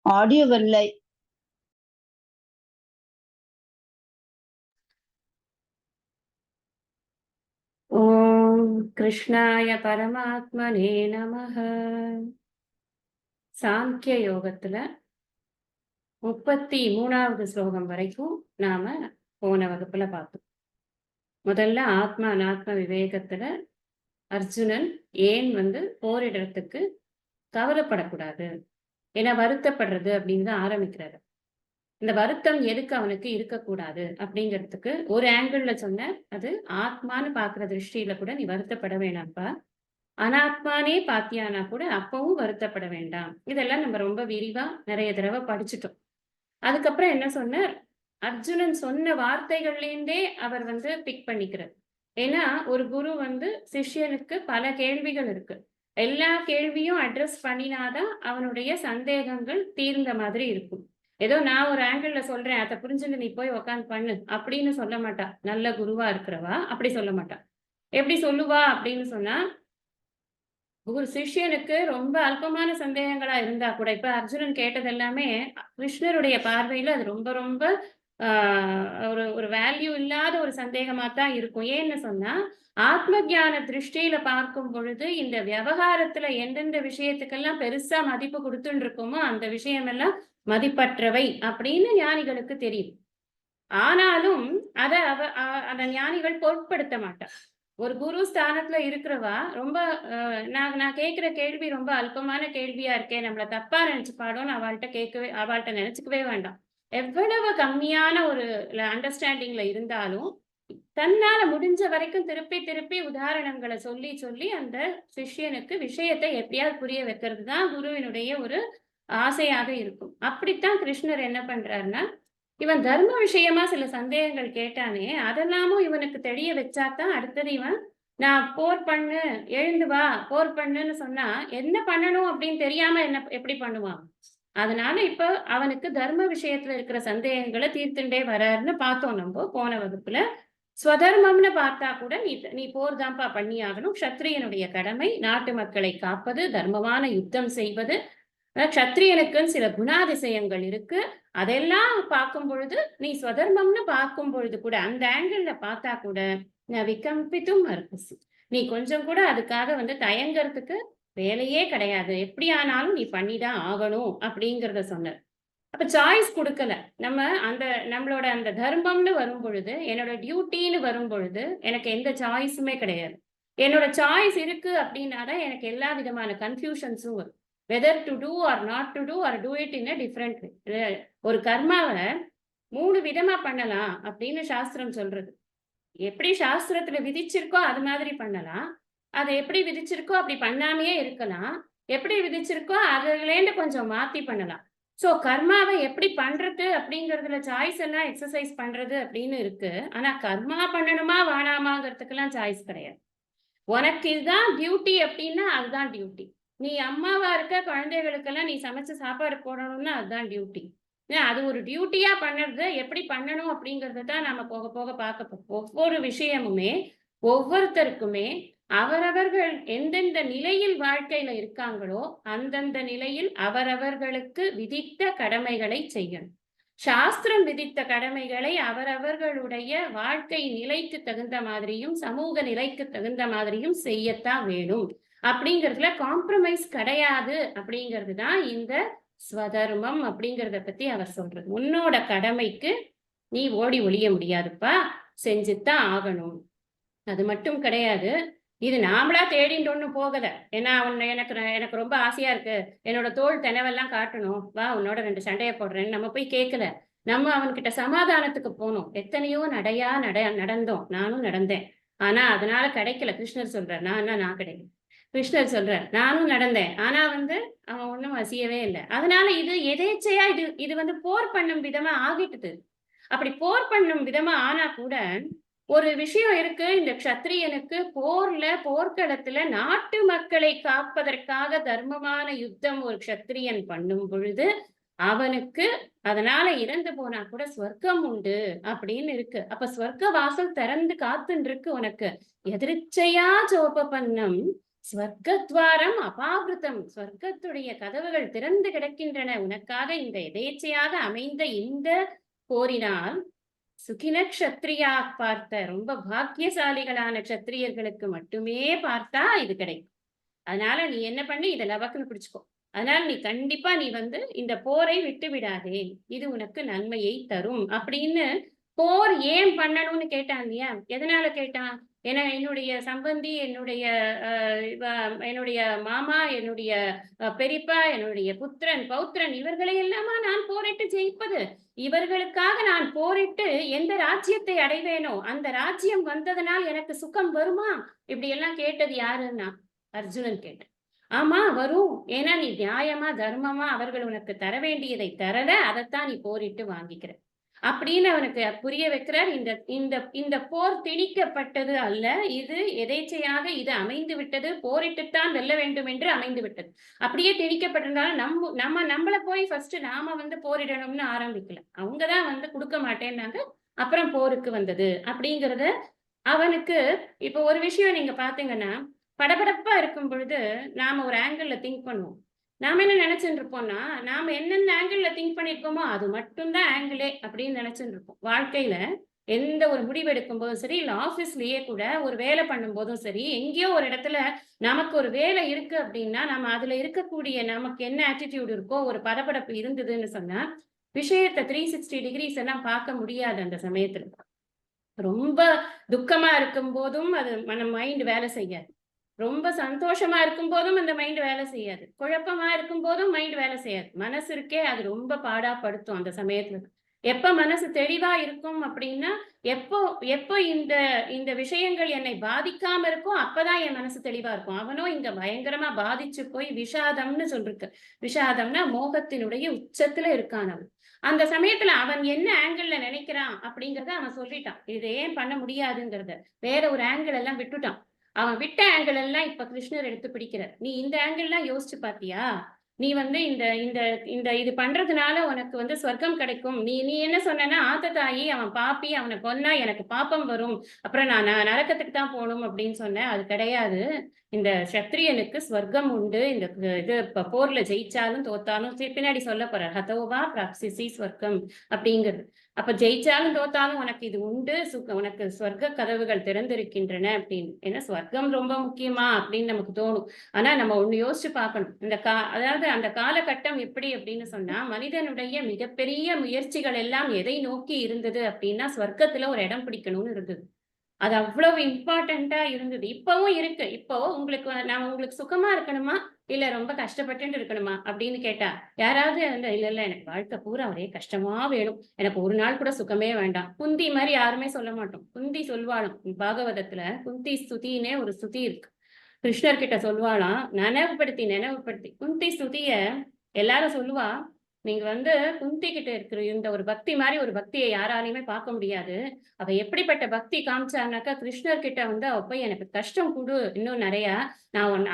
Audio வரல. ஓம் கிருஷ்ணாய பரமாத்மனே நமஹ. சாங்கிய யோகத்துல 33வது ஸ்லோகம் வரைக்கும் நாம போன வகுப்புல பார்த்தோம். முதல்ல ஆத்மா அனாத்ம விவேகத்துல அர்ஜுனன் ஏன் போரிடறதுக்கு கவலைப்படக்கூடாது, ஏன்னா வருத்தப்படுறது அப்படின்னு தான் ஆரம்பிக்கிறாரு. இந்த வருத்தம் எதுக்கு அவனுக்கு இருக்கக்கூடாது அப்படிங்கிறதுக்கு ஒரு ஆங்கிள் சொன்ன, அது ஆத்மான்னு பாக்குற திருஷ்டியில கூட நீ வருத்தப்பட வேணாம்ப்பா, அனாத்மானே பாத்தியானா கூட அப்பவும் வருத்தப்பட வேண்டாம். இதெல்லாம் நம்ம ரொம்ப விரிவா நிறைய தடவை படிச்சுட்டோம். அதுக்கப்புறம் என்ன சொன்னார், அர்ஜுனன் சொன்ன வார்த்தைகள்லேருந்தே அவர் பிக் பண்ணிக்கிறார். ஏன்னா ஒரு குரு சிஷ்யனுக்கு பல கேள்விகள் இருக்கு, எல்லா கேள்வியும் அட்ரஸ் பண்ணினாதான் அவனுடைய சந்தேகங்கள் தீர்ந்த மாதிரி இருக்கும். ஏதோ நான் ஒரு ஆங்கிள் சொல்றேன், அதை புரிஞ்சுட்டு நீ போய் உக்காந்து பண்ணு அப்படின்னு சொல்ல மாட்டா. நல்ல குருவா இருக்கிறவா அப்படி சொல்ல மாட்டா. எப்படி சொல்லுவா அப்படின்னு சொன்னா, ஒரு சிஷ்யனுக்கு ரொம்ப அல்பமான சந்தேகங்களா இருந்தா கூட, இப்ப அர்ஜுனன் கேட்டது எல்லாமே கிருஷ்ணருடைய பார்வையில அது ரொம்ப ரொம்ப ஒரு ஒரு வேல்யூ இல்லாத ஒரு சந்தேகமா தான் இருக்கும். ஏன்னு சொன்னா, ஆத்ம ஞான திருஷ்டியில பார்க்கும் பொழுது இந்த விவகாரத்துல எந்தெந்த விஷயத்துக்கெல்லாம் பெருசா மதிப்பு கொடுத்துட்டு இருக்கோமோ அந்த விஷயமெல்லாம் மதிப்பற்றவை அப்படின்னு ஞானிகளுக்கு தெரியும். ஆனாலும் அத அத ஞானிகள் பொருட்படுத்த மாட்டார். ஒரு குரு ஸ்தானத்துல இருக்கிறவா ரொம்ப நான் நான் கேட்கிற கேள்வி ரொம்ப அல்பமான கேள்வியா இருக்கே, நம்மள தப்பா நினைச்சுப்பாடோன்னு அவள்கிட்ட நினைச்சுக்கவே வேண்டாம். எவ்வளவு கம்மியான ஒரு அண்டர்ஸ்டாண்டிங்ல இருந்தாலும் தன்னால முடிஞ்ச வரைக்கும் திருப்பி திருப்பி உதாரணங்களை சொல்லி சொல்லி அந்த சிஷ்யனுக்கு விஷயத்தை எப்படியாவது புரிய வைக்கிறது தான் குருவினுடைய ஒரு ஆசையாக இருக்கும். அப்படித்தான் கிருஷ்ணர் என்ன பண்றாருன்னா, இவன் தர்ம விஷயமா சில சந்தேகங்கள் கேட்டானே, அதெல்லாமும் இவனுக்கு தெரிய வச்சாதான் அடுத்தது இவன் நான் போர் பண்ணு, எழுந்து வா, போர் பண்ணுன்னு சொன்னா என்ன பண்ணணும் அப்படின்னு தெரியாம என்ன எப்படி பண்ணுவான்? அதனால இப்ப அவனுக்கு தர்ம விஷயத்துல இருக்கிற சந்தேகங்களை தீர்த்துண்டே வர்றாருன்னு பார்த்தோம் நம்ம போன வகுப்புல. ஸ்வதர்மம்னு பார்த்தா கூட நீ நீ போர் தான்ப்பா பண்ணி ஆகணும். க்ஷத்ரியனுடைய கடமை நாட்டு மக்களை காப்பது, தர்மமான யுத்தம் செய்வது. க்ஷத்ரியனுக்குன்னு சில குணாதிசயங்கள் இருக்கு. அதெல்லாம் பார்க்கும் பொழுது நீ ஸ்வதர்மம்னு பார்க்கும் பொழுது கூட அந்த ஆங்கிள் பார்த்தா கூட விகம்பித்தும் அர்ப்பசி, நீ கொஞ்சம் கூட அதுக்காக தயங்கறதுக்கு வேலையே கிடையாது. எப்படி ஆனாலும் நீ பண்ணிதான் ஆகணும் அப்படிங்கிறத சொன்னார். அப்ப சாய்ஸ் கொடுக்கல. நம்ம அந்த நம்மளோட அந்த தர்மம்னு வரும் பொழுது, என்னோட டியூட்டின்னு வரும் பொழுது எனக்கு எந்த சாய்ஸுமே கிடையாது. என்னோட சாய்ஸ் இருக்கு அப்படின்னா தான் எனக்கு எல்லா விதமான கன்ஃபியூஷன்ஸும் வரும். Whether to do or not to do or do it in a different way. ஒரு கர்மாவை 3 விதமா பண்ணலாம் அப்படின்னு சாஸ்திரம் சொல்றது. எப்படி சாஸ்திரத்துல விதிச்சிருக்கோ அது மாதிரி பண்ணலாம். அது எப்படி விதிச்சிருக்கோ அப்படி பண்ணாமையே இருக்கலாம். எப்படி விதிச்சிருக்கோ அதுலேருந்து கொஞ்சம் மாத்தி பண்ணலாம். சோ கர்மாவை எப்படி பண்றது அப்படிங்கறதுல சாய்ஸ் எல்லாம் எக்ஸசைஸ் பண்றது அப்படின்னு இருக்கு. ஆனா கர்மா பண்ணணுமா வேணாமாங்கிறதுக்கெல்லாம் சாய்ஸ் கிடையாது. உனக்கு இதுதான் டியூட்டி அப்படின்னா அதுதான் டியூட்டி. நீ அம்மாவா இருக்க, குழந்தைகளுக்கெல்லாம் நீ சமைச்சு சாப்பாடு போடணும்னா அதுதான் டியூட்டி. அது ஒரு டியூட்டியா பண்ணுறது எப்படி பண்ணணும் அப்படிங்கறத தான் நாம போக போக பார்க்க போறோம். ஒவ்வொரு விஷயமுமே ஒவ்வொருத்தருக்குமே அவரவர்கள் எந்தெந்த நிலையில் வாழ்க்கையில இருக்காங்களோ அந்தந்த நிலையில் அவரவர்களுக்கு விதித்த கடமைகளை செய்யணும். சாஸ்திரம் விதித்த கடமைகளை அவரவர்களுடைய வாழ்க்கை நிலைக்கு தகுந்த மாதிரியும் சமூக நிலைக்கு தகுந்த மாதிரியும் செய்யத்தான் வேணும். அப்படிங்கிறதுல காம்ப்ரமைஸ் கிடையாது அப்படிங்கிறது தான் இந்த ஸ்வதர்மம் அப்படிங்கிறத பத்தி அவர் சொல்றது. உன்னோட கடமைக்கு நீ ஓடி ஒளிய முடியாதுப்பா, செஞ்சுத்தான் ஆகணும். அது மட்டும் கிடையாது, இது நாமளா தேடிட்டு ஒன்றும் போகல. ஏன்னா எனக்கு எனக்கு ரொம்ப ஆசையா இருக்கு, என்னோட தோல் தெனவெல்லாம் காட்டணும், வா உன்னோட 2 சண்டையை போடுறேன்னு நம்ம போய் கேட்கல. நம்ம அவன்கிட்ட சமாதானத்துக்கு போனோம். எத்தனையோ நடையா நடந்தோம், நானும் நடந்தேன். ஆனா அதனால கிடைக்கல. கிருஷ்ணர் சொல்றார், நான் கிடைக்கல. கிருஷ்ணர் சொல்றார், நானும் நடந்தேன். ஆனா அவன் ஒன்றும் வசியவே இல்லை. அதனால இது எதேச்சையா இது இது போர் பண்ணும் விதமா ஆகிட்டுது. அப்படி போர் பண்ணும் விதமா ஆனா கூட ஒரு விஷயம் இருக்கு. இந்த க்ஷத்ரியனுக்கு போர்க்களத்துல நாட்டு மக்களை காப்பதற்காக தர்மமான யுத்தம் ஒரு க்ஷத்ரியன் பண்ணும் பொழுது அவனுக்கு அதனால இறந்து போனா கூட ஸ்வர்க்கம் உண்டு அப்படின்னு இருக்கு. அப்ப ஸ்வர்க்க வாசல் திறந்து காத்துன்னு இருக்கு உனக்கு. எதிர்ச்சையா சோப பண்ணம் ஸ்வர்க்கத்வாரம் அபாவிருத்தம், ஸ்வர்க்கத்துடைய கதவுகள் திறந்து கிடக்கின்றன உனக்காக. இந்த எதேச்சையாக அமைந்த இந்த போரினால் சுகின க்ஷத்ரியா பார்த்த ரொம்ப பாக்கியசாலிகளான க்ஷத்திரியர்களுக்கு மட்டுமே பார்த்தா இது கிடைக்கும். அதனால நீ என்ன பண்ணி இதை லவக்குன்னு பிடிச்சுக்கோ. அதனால நீ கண்டிப்பா நீ வந்து இந்த போரை விட்டு விடாதே, இது உனக்கு நன்மையை தரும் அப்படின்னு. போர் ஏன் பண்ணணும்னு கேட்டான் இல்லையா? எதனால கேட்டான்? ஏன்னா என்னுடைய சம்பந்தி, என்னுடைய என்னுடைய மாமா, என்னுடைய பெரியப்பா, என்னுடைய புத்திரன் பௌத்திரன் இவர்களை எல்லாமா நான் போரிட்டு ஜெயிப்பது? இவர்களுக்காக நான் போரிட்டு எந்த ராஜ்யத்தை அடைவேனோ அந்த ராஜ்யம் வந்ததனால் எனக்கு சுகம் வருமா? இப்படி எல்லாம் கேட்டது யாருன்னா அர்ஜுனன் கேட்டான். ஆமா வரும். ஏன்னா நீ நியாயமா தர்மமா அவர்கள் உனக்கு தர வேண்டியதை தரல, அதைத்தான் நீ போரிட்டு வாங்கிக்கிற அப்படின்னு அவனுக்கு புரிய வைக்கிறார். இந்த இந்த இந்த போர் திணிக்கப்பட்டது அல்ல, இது எதேச்சையாக இது அமைந்து விட்டது. போரிட்டுத்தான் வெல்ல வேண்டும் என்று அமைந்து விட்டது. அப்படியே திணிக்கப்பட்டிருந்தாலும் நம்மள போய் ஃபர்ஸ்ட் நாம வந்து போரிடணும்னு ஆரம்பிக்கல. அவங்கதான் வந்து கொடுக்க மாட்டேன்னாங்க, அப்புறம் போருக்கு வந்தது அப்படிங்கறத அவனுக்கு. இப்ப ஒரு விஷயம் நீங்க பாத்தீங்கன்னா, படபடப்பா இருக்கும் பொழுது நாம ஒரு ஆங்கிள் திங்க் பண்ணுவோம். நாம என்ன நினைச்சுட்டு இருப்போம்னா, நாம என்னென்ன ஆங்கிள் திங்க் பண்ணிருக்கோமோ அது மட்டும்தான் ஆங்கிளே அப்படின்னு நினைச்சுட்டு இருப்போம். வாழ்க்கையில எந்த ஒரு முடிவு எடுக்கும் போதும் சரி, இல்ல ஆபீஸ்லயே கூட ஒரு வேலை பண்ணும் போதும் சரி, எங்கேயோ ஒரு இடத்துல நமக்கு ஒரு வேலை இருக்கு அப்படின்னா, நம்ம அதுல இருக்கக்கூடிய நமக்கு என்ன ஆட்டிடியூட் இருக்கோ, ஒரு படபடப்பு இருந்ததுன்னு சொன்னா, விஷயத்தை 360 டிகிரிஸ் எல்லாம் பார்க்க முடியாது அந்த சமயத்துல. ரொம்ப துக்கமா இருக்கும் போதும் அது நம்ம மைண்ட் வேலை செய்யாது. ரொம்ப சந்தோஷமா இருக்கும் போதும் அந்த மைண்ட் வேலை செய்யாது. குழப்பமா இருக்கும் போதும் மைண்ட் வேலை செய்யாது. மனசு இருக்கே அது ரொம்ப பாடா படுத்தும் அந்த சமயத்துல. எப்ப மனசு தெளிவா இருக்கும் அப்படின்னா, எப்போ எப்போ இந்த இந்த விஷயங்கள் என்னை பாதிக்காம இருக்கோ அப்பதான் என் மனசு தெளிவா இருக்கும். அவனும் இங்க பயங்கரமா பாதிச்சு போய் விஷாதம்னு சொல்லிருக்கு. விஷாதம்னா மோகத்தினுடைய உச்சத்துல இருக்கான் அவன். அந்த சமயத்துல அவன் என்ன ஆங்கிள் நினைக்கிறான் அப்படிங்கறத அவன் சொல்லிட்டான். இதை ஏன் பண்ண முடியாதுங்கிறத. வேற ஒரு ஆங்கிள் எல்லாம் விட்டுட்டான். அவன் விட்ட ஆங்கிள் எல்லாம் இப்ப கிருஷ்ணர் எடுத்து பிடிக்கிறார். நீ இந்த ஆங்கிள் எல்லாம் யோசிச்சு பாத்தியா? நீ வந்து இந்த இந்த இந்த இது பண்றதுனால உனக்கு வந்து சொர்க்கம் கிடைக்கும். நீ நீ என்ன சொன்னன்னா, ஆத்த தாயி அவன் பாப்பி, அவனை கொன்னா எனக்கு பாப்பம் வரும். அப்புறம் நான் நரகத்துக்கு தான் போகணும் அப்படின்னு சொன்னேன். அது கிடையாது. இந்த சத்திரியனுக்கு ஸ்வர்க்கம் உண்டு. இந்த இது போர்ல ஜெயிச்சாலும் தோத்தாலும் பின்னாடி சொல்ல போறார். ஹதோவா பிராப்சிசி ஸ்வர்க்கம் அப்படிங்கிறது. அப்ப ஜெயிச்சாலும் தோத்தாலும் உனக்கு இது உண்டு. உனக்கு ஸ்வர்க்க கதவுகள் திறந்திருக்கின்றன அப்படின்னு. ஏன்னா ஸ்வர்க்கம் ரொம்ப முக்கியமா அப்படின்னு நமக்கு தோணும். ஆனா நம்ம ஒண்ணு யோசிச்சு பார்க்கணும். அதாவது அந்த காலகட்டம் எப்படி அப்படின்னு சொன்னா, மனிதனுடைய மிகப்பெரிய முயற்சிகள் எல்லாம் எதை நோக்கி இருந்தது அப்படின்னா, ஸ்வர்க்கத்துல ஒரு இடம் பிடிக்கணும்னு இருந்தது. அது அவ்வளவு இம்பார்ட்டன்ட்டா இருந்தது. இப்பவும் இருக்கு. இப்போ நான் உங்களுக்கு சுகமா இருக்கணுமா? இல்ல ரொம்ப கஷ்டப்பட்டுட்டு இருக்கணுமா? அப்படின்னு கேட்டா, யாராவது வந்து இல்ல, இல்ல எனக்கு வாழ்க்கை பூரா ஒரே கஷ்டமா வேணும். எனக்கு ஒரு நாள் கூட சுகமே வேண்டாம். குந்தி மாரி யாருமே சொல்ல மாட்டோம். குந்தி சொல்வாளாம் பாகவதத்துல, குந்தி ஸ்துதின்னே ஒரு ஸ்துதி இருக்கு. கிருஷ்ணர் கிட்ட சொல்வாளாம், நினைவுபடுத்தி நினைவுபடுத்தி. குந்தி ஸ்துதிய எல்லாரும் சொல்லுவா. நீங்க வந்து குந்தி கிட்ட இருக்கிற இந்த ஒரு பக்தி மாரி ஒரு பக்திய யாராலயுமே பார்க்க முடியாது. அவ எப்படிப்பட்ட பக்தி காமிச்சானாக்கா, கிருஷ்ணர் கிட்ட வந்து அவ போய் எனக்கு கஷ்டம் குடு இன்னும் நெறையா.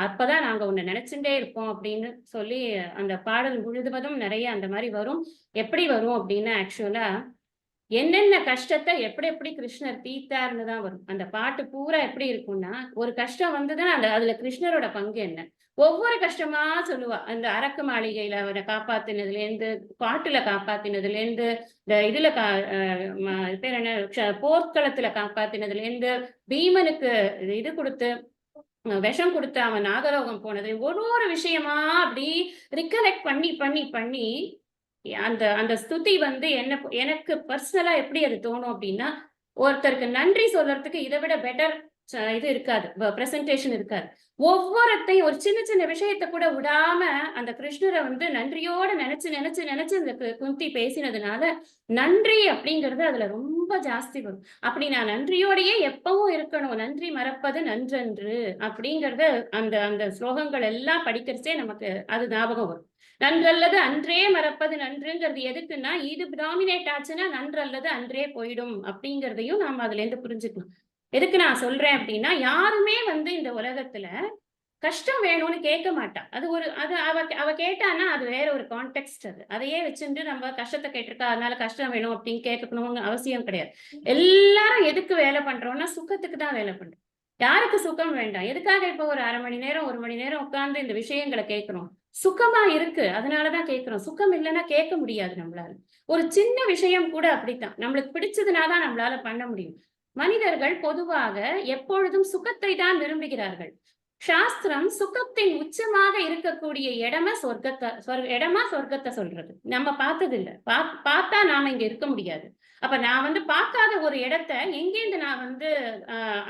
அப்பதான் நாங்க உன்ன நினைச்சுட்டே இருப்போம் அப்படின்னு சொல்லி, அந்த பாடல் முழுவதும் நெறைய அந்த மாரி வரும். எப்படி வரும் அப்படின்னா, ஆக்சுவலா என்னென்ன கஷ்டத்த எப்படி எப்படி கிருஷ்ணர் தீர்த்தார்ன்னு தான் வரும். அந்த பாட்டு பூரா எப்படி இருக்கும்னா, ஒரு கஷ்டம் வந்ததுன்னா அதுல கிருஷ்ணரோட பங்கு என்ன? ஒவ்வொரு கஷ்டமா சொல்லுவா. அந்த அரக்கு மாளிகையில அவர காப்பாத்தினதுலேருந்து, காட்டுல காப்பாத்தினதுலேருந்து, இந்த இதுல கா அ ம இது பேர் என்ன? போர்க்களத்துல காப்பாத்தினதுலேருந்து, பீமனுக்கு இது குடுத்து விஷம் குடுத்து அவன் நாகலோகம் போனது. ஒரு ஒரு விஷயமா அப்படி ரிகலெக்ட் பண்ணி பண்ணி பண்ணி அந்த அந்த ஸ்துதி வந்து எனக்கு பர்சனலா எப்படி அது தோணும் அப்படின்னா, ஒருத்தருக்கு நன்றி சொல்றதுக்கு இத விட பெட்டர் இது இருக்காது. பிரசன்டேஷன் இருக்காது. ஒவ்வொருத்தையும் ஒரு சின்ன சின்ன விஷயத்த கூட விடாம அந்த கிருஷ்ணர வந்து நன்றியோட நெனச்சு நெனச்சு நெனச்சு அந்த குந்தி பேசினதுனால, நன்றி அப்படிங்கிறது அதுல ரொம்ப ஜாஸ்தி வரும். அப்படி நான் நன்றியோடயே எப்பவும் இருக்கணும். நன்றி மறப்பது நன்றன்று அப்படிங்கிறத அந்த அந்த ஸ்லோகங்கள் எல்லாம் படிக்கிறச்சே நமக்கு அது ஞாபகம் வரும். நன்றல்லது அன்றே மறப்பது நன்றுங்கிறது எதுக்குன்னா, இது டாமினேட் ஆச்சுன்னா நன்றல்லது அன்றே போயிடும் அப்படிங்கிறதையும் நாம அதுலேருந்து புரிஞ்சுக்கலாம். எதுக்கு நான் சொல்றேன் அப்படின்னா, யாருமே வந்து இந்த உலகத்துல கஷ்டம் வேணும்னு கேட்க மாட்டா. அது அவ கேட்டான்னா, அது வேற ஒரு கான்டெக்ஸ்ட் அது. அதையே வச்சுண்டு நம்ம கஷ்டத்த கேட்டிருக்கா, அதனால கஷ்டம் வேணும் அப்படின்னு கேட்கணும்னு அவசியம் கிடையாது. எல்லாரும் எதுக்கு வேலை பண்றோம்னா, சுகத்துக்கு தான் வேலை பண்றோம். யாருக்கு சுகம் வேண்டாம்? எதுக்காக இப்போ ஒரு 1/2 மணி நேரம் 1 மணி நேரம் உட்கார்ந்து இந்த விஷயங்களை கேட்கிறோம்? சுகமா இருக்கு, அதனாலதான் கேட்கிறோம். சுகம் இல்லைன்னா கேட்க முடியாது நம்மளால. ஒரு சின்ன விஷயம் கூட அப்படித்தான். நம்மளுக்கு பிடிச்சதுனாதான் நம்மளால பண்ண முடியும். மனிதர்கள் பொதுவாக எப்பொழுதும் சுகத்தை தான் விரும்புகிறார்கள். சாஸ்திரம் சுகத்தின் உச்சமாக இருக்கக்கூடிய இடமா சொர்க்கத்தை சொல்றது. நம்ம பார்த்தது இல்ல. பார்த்தா நாம இங்க இருக்க முடியாது. அப்ப நான் வந்து பார்க்காத ஒரு இடத்த எங்கேருந்து நான் வந்து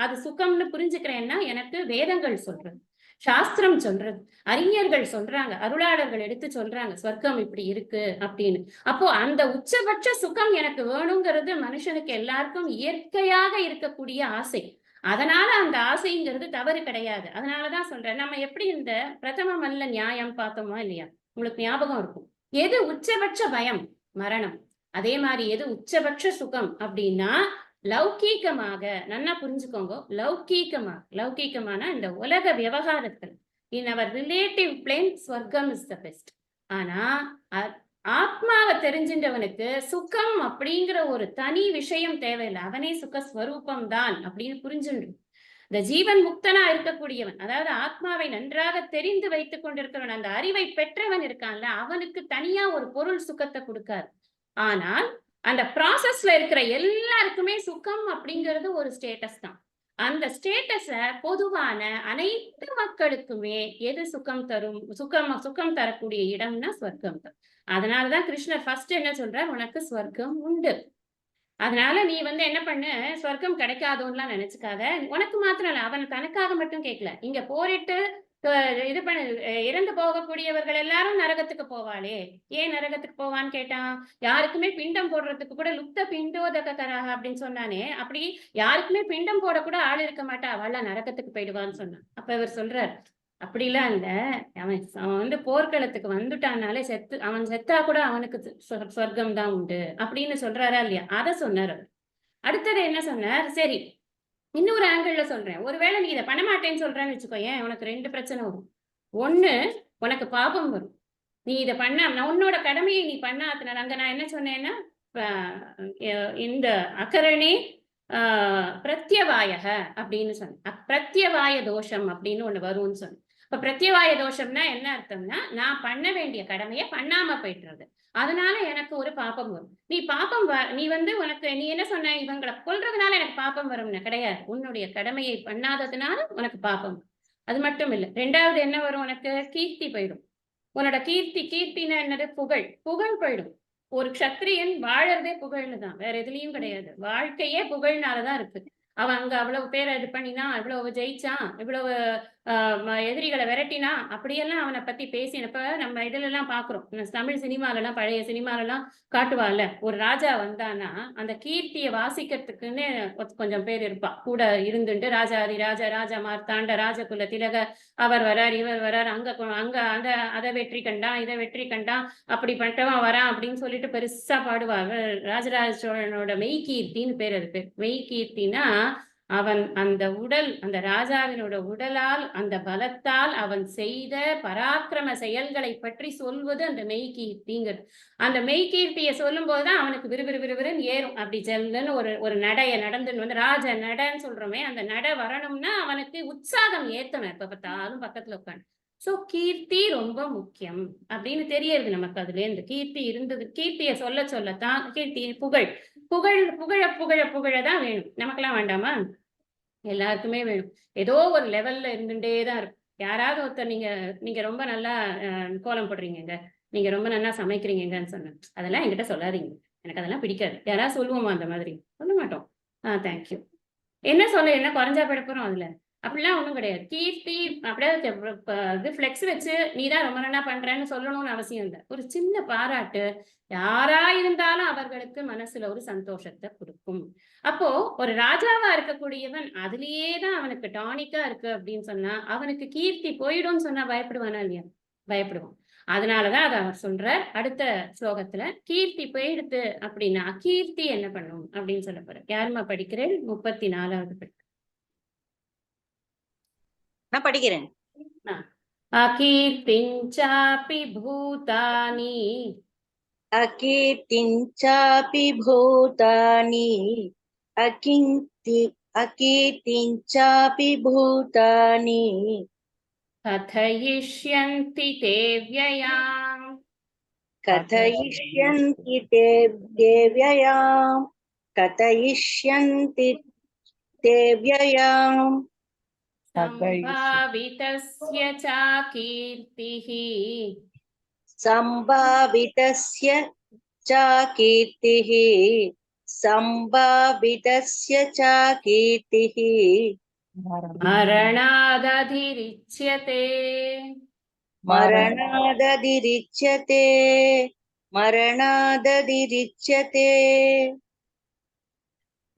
அது சுகம்னு புரிஞ்சுக்கிறேன்னா எனக்கு வேதங்கள் சொல்றது, சாஸ்திரம் சொல்றது, அறிஞர்கள் சொல்றாங்க, அருளாளர்கள் எடுத்து சொல்றாங்க சொர்க்கம் இப்படி இருக்கு அப்படின்னு. அப்போ அந்த உச்சபட்ச சுகம் எனக்கு வேணுங்கிறது மனுஷனுக்கு எல்லாருக்கும் இயற்கையாக இருக்கக்கூடிய ஆசை. அதனால அந்த ஆசைங்கிறது தவறு கிடையாது. அதனாலதான் சொல்றேன், நம்ம எப்படி இந்த பிரதம மல்ல நியாயம் பார்த்தோமா இல்லையா? உங்களுக்கு ஞாபகம் இருக்கும். எது உச்சபட்ச பயம்? மரணம். அதே மாதிரி எது உச்சபட்ச சுகம் அப்படின்னா லௌகீகமாக, நல்லா புரிஞ்சுக்கோங்க, லௌகீகமான இந்த உலக விவகாரத்தில் இன் அவர் ரிலேட்டிவ் பிளேன் ஸ்வர்க்கம் இஸ் த பெஸ்ட். ஆனா ஆத்மாவை தெரிஞ்சின்றவனுக்கு சுகம் அப்படிங்கிற ஒரு தனி விஷயம் தேவையில்லை. அவனே சுகஸ்வரூபம் தான் அப்படின்னு புரிஞ்சுண்டு இந்த ஜீவன் முக்தனா இருக்கக்கூடியவன், அதாவது ஆத்மாவை நன்றாக தெரிந்து வைத்துக் கொண்டிருக்கிறவன், அந்த அறிவை பெற்றவன் இருக்கான்ல, அவனுக்கு தனியா ஒரு பொருள் சுகத்தை கொடுக்காது. ஆனால் அந்த ப்ராசஸ்ல இருக்கிற எல்லாருக்குமே சுகம் அப்படிங்கிறது ஒரு ஸ்டேட்டஸ் தான். அந்த ஸ்டேட்டஸ பொதுவான அனைத்து மக்களுக்குமே எது சுகம் தரும், சுகம் தரக்கூடிய இடம்னா ஸ்வர்க்கம் தான். அதனாலதான் கிருஷ்ணர் ஃபர்ஸ்ட் என்ன சொல்றார், உனக்கு ஸ்வர்க்கம் உண்டு. அதனால நீ வந்து என்ன பண்ணு, சொர்க்கம் கிடைக்காதோன்னுலாம் நினைச்சுக்காத. உனக்கு மாத்திரம் இல்ல, அவன் தனக்காக மட்டும் கேட்கல. இங்க போரிட்டு இது பண்ண இறந்து போகக்கூடியவர்கள் எல்லாரும் நரகத்துக்கு போவாளே. ஏன் நரகத்துக்கு போவான்னு கேட்டான். யாருக்குமே பிண்டம் போடுறதுக்கு கூட லுப்த பிண்டோதகராக அப்படின்னு சொன்னானே, அப்படி யாருக்குமே பிண்டம் போட கூட ஆள் இருக்க மாட்டா, அவள நரகத்துக்கு போயிடுவான்னு சொன்னான். அப்ப இவர் சொல்றார், அப்படிலாம் இல்ல, அவன் வந்து போர்க்களத்துக்கு வந்துட்டானாலே அவன் செத்தா கூட அவனுக்கு சொர்க்கம் தான் உண்டு அப்படின்னு சொல்றாரா இல்லையா? அத சொன்னார். அடுத்தது என்ன சொன்னார், சரி இன்னொரு ஆங்கிள் சொல்றேன். ஒருவேளை நீ இதை பண்ண மாட்டேன்னு சொல்றேன்னு வச்சுக்கோ, ஏன் உனக்கு 2 பிரச்சனை வரும். ஒண்ணு, உனக்கு பாபம் வரும். நீ இதை பண்ண உன்னோட கடமையை நீ பண்ணாதனால, அங்க நான் என்ன சொன்னேன்னா இந்த அகரணே பிரத்யவாயக அப்படின்னு சொன்னேன். பிரத்யவாய தோஷம் அப்படின்னு ஒண்ணு வரும்னு சொன்னேன். இப்ப பிரத்யவாய தோஷம்னா என்ன அர்த்தம்னா, நான் பண்ண வேண்டிய கடமையை பண்ணாம போயிட்டுறது, அதனால எனக்கு ஒரு பாப்பம் வரும். நீ வந்து உனக்கு நீ என்ன சொன்ன, இவங்களை கொல்றதுனால எனக்கு பாப்பம் வரும்னு கிடையாது. உன்னுடைய கடமையை பண்ணாததுனால உனக்கு பாப்பம். அது மட்டும் இல்ல, 2வது என்ன வரும், உனக்கு கீர்த்தி போயிடும். உன்னோட கீர்த்தினா என்னது, புகழ் போயிடும். ஒரு க்ஷத்திரியன் வாழறதே புகழ்னு தான், வேற எதுலயும் கிடையாது. வாழ்க்கையே புகழ்னாலதான் இருக்கு. அவன் அங்க அவ்வளவு பேரை இது பண்ணினா, இவ்வளவு ஜெயிச்சான், இவ்வளவு எதிரிகளை விரட்டினா, அப்படியெல்லாம் அவனை பத்தி பேசினப்ப நம்ம இதுல எல்லாம் பாக்குறோம். தமிழ் சினிமால எல்லாம், பழைய சினிமால எல்லாம் காட்டுவாள்ல, ஒரு ராஜா வந்தானா அந்த கீர்த்தியை வாசிக்கிறதுக்குன்னு கொஞ்சம் பேர் இருப்பா கூட இருந்துட்டு, ராஜாதி ராஜா மார்த்தாண்ட ராஜகுல திலக, அவர் வரார், இவர் வரார், அங்க அந்த அதை வெற்றி கண்டான், இதை வெற்றி கண்டான், அப்படிப்பட்டவன் வரான் அப்படின்னு சொல்லிட்டு பெருசா பாடுவாங்க. ராஜராஜ சோழனோட மெய்கீர்த்தின்னு பேர். அது பேர் மெய்கீர்த்தினா, அவன் அந்த ராஜாவினோட உடலால், அந்த பலத்தால் அவன் செய்த பராக்கிரம செயல்களை பற்றி சொல்வது அந்த மெய்கீர்த்திங்கிறது. அந்த மெய்கீர்த்தியை சொல்லும் போதுதான் அவனுக்கு விறுவிறுன்னு ஏறும். அப்படி செல்லுன்னு ஒரு நடைய நடந்துன்னு வந்து ராஜ நடன்னு சொல்றோமே, அந்த நட வரணும்னா அவனுக்கு உற்சாகம் ஏத்தணும். எப்ப பார்த்தாலும் பக்கத்துல உட்காந்து. சோ கீர்த்தி ரொம்ப முக்கியம் அப்படின்னு தெரியுது நமக்கு. அதுல இருந்து கீர்த்தி இருந்தது, கீர்த்தியை சொல்லத்தான் கீர்த்தி, புகழதான் வேணும். நமக்கெல்லாம் வேண்டாமா? எல்லாருக்குமே வேணும். ஏதோ ஒரு லெவல்ல இருந்துட்டேதான் இருக்கும். யாராவது ஒருத்தர் நீங்க ரொம்ப நல்லா கோலம் போடுறீங்க, நீங்க ரொம்ப நல்லா சமைக்கிறீங்கன்னு சொன்னேன், அதெல்லாம் என்கிட்ட சொல்லாதீங்க, எனக்கு அதெல்லாம் பிடிக்காது. யாராவது சொல்லுவோமா அந்த மாதிரி? சொல்ல மாட்டோம். தேங்க்யூ. என்ன குறைஞ்சா போயிட அதுல? அப்படிலாம் ஒண்ணும் கிடையாது. கீர்த்தி அப்படியே இது ஃபிளெக்ஸ் வச்சு நீதான் ரொம்ப நல்லா பண்றேன்னு சொல்லணும்னு அவசியம் இல்லை. ஒரு சின்ன பாராட்டு யாரா இருந்தாலும் அவர்களுக்கு மனசுல ஒரு சந்தோஷத்தை கொடுக்கும். அப்போ ஒரு ராஜாவா இருக்கக்கூடியவன் அதுலயேதான் அவனுக்கு டானிக்கா இருக்கு அப்படின்னு சொன்னா, அவனுக்கு கீர்த்தி போயிடும்னு சொன்னா பயப்படுவானா இல்லையா? பயப்படுவான். அதனாலதான் அதை அவர் சொல்ற அடுத்த ஸ்லோகத்துல, கீர்த்தி போயிடுத்து அப்படின்னா கீர்த்தி என்ன பண்ணும் அப்படின்னு சொல்ல போற. யாருமா படிக்கிறேன்? 34வது படி. நான் படிக்கிறேன். அகீர்த்திஞ்சாபி பூதானி அகீர்த்திஞ்சாபி பூதானி अकीर्तिञ्चापि भूतानि कथयिष्यन्ति ते व्ययाम् कथयिष्यन्ति ते व्ययाम् कथयिष्यन्ति ते व्ययाम् सम्भावितस्य च कीर्तिः सम्भावितस्य च कीर्तिः सम्भावितस्य च कीर्तिः मरणादधिरिच्यते मरणादतिरिच्यते मरणादतिरिच्यते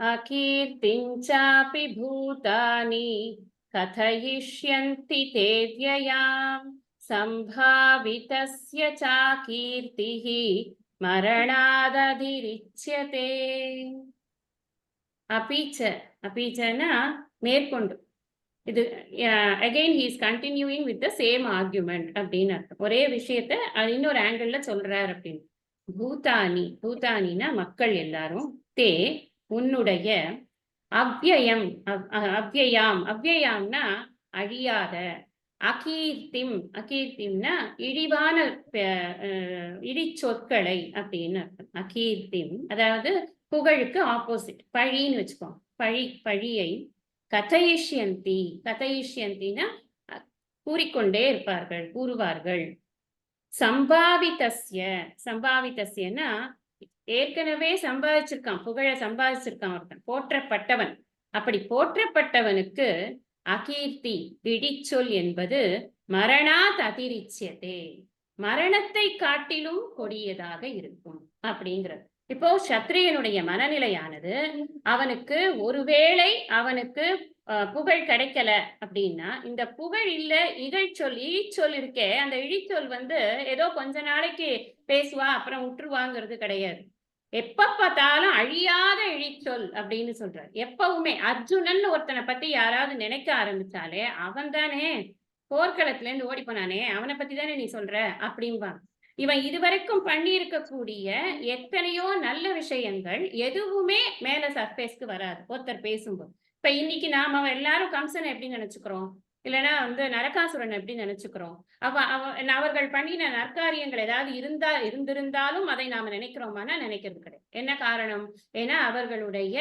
अकीर्तिं चापि भूतानि कथयिष्यन्ति ते व्ययाम् सम्भावितस्य च कीर्तिः मरणादधिरिच्यते अपीचना மேற்கொண்டு இது again he is continuing with the same argument அப்படின்னு அர்த்தம். ஒரே விஷயத்த இன்னொரு ஆங்கிள் சொல்றார் அப்படின்னு. பூதானினா மக்கள் எல்லாரும், தே உன்னுடைய அவ்யயம் அவ்யயாம்னா அழியாத, அகீர்த்திம்னா இழிவான இடிச்சொற்களை அப்படின்னு அர்த்தம். அகீர்த்திம் அதாவது புகழுக்கு ஆப்போசிட், பழின்னு வச்சுக்கோங்க. பழியை கதையிஷ்யந்தினா கூறிக்கொண்டே இருப்பார்கள், கூறுவார்கள். சம்பாவித்தஸ்யனா ஏற்கனவே சம்பாதிச்சிருக்கான், புகழ சம்பாதிச்சிருக்கான் ஒருத்தன், போற்றப்பட்டவன். அப்படி போற்றப்பட்டவனுக்கு அகீர்த்தி இடிச்சொல் என்பது மரணாத் அதிரிச்சியதே, மரணத்தை காட்டிலும் கொடியதாக இருக்கும் அப்படிங்கிறது. இப்போ சத்திரியனுடைய மனநிலையானது, அவனுக்கு ஒருவேளை அவனுக்கு புகழ் கிடைக்கல அப்படின்னா, இந்த புகழ் இல்ல இழிச்சொல் இருக்கே, அந்த இழிச்சொல் ஏதோ கொஞ்ச நாளைக்கு பேசுவா அப்புறம் விட்டுருவாங்கிறது கிடையாது. எப்ப பார்த்தாலும் அழியாத இழிச்சொல் அப்படின்னு சொல்றார். எப்பவுமே அர்ஜுனன் ஒருத்தனை பத்தி யாராவது நினைக்க ஆரம்பிச்சாலே, அவன் தானே போர்க்களத்துல இருந்து ஓடி போனானே, அவனை பத்தி தானே நீ சொல்ற அப்படின்பாங்க. இவன் இதுவரைக்கும் பண்ணி இருக்கக்கூடிய எத்தனையோ நல்ல விஷயங்கள் எதுவுமே மேல சர்ஃபேஸ்க்கு வராது ஒருத்தர் பேசும்போது. இப்ப இன்னைக்கு நாம எல்லாரும் கம்சனை எப்படி நினைச்சுக்கிறோம், இல்லைன்னா நரகாசுரன் எப்படி நினைச்சுக்கிறோம். அவர்கள் பண்ணின நற்காரியங்கள் ஏதாவது இருந்திருந்தாலும் அதை நாம நினைக்கிறோமானா நினைக்கிறது கிடையாது. என்ன காரணம்? ஏன்னா அவர்களுடைய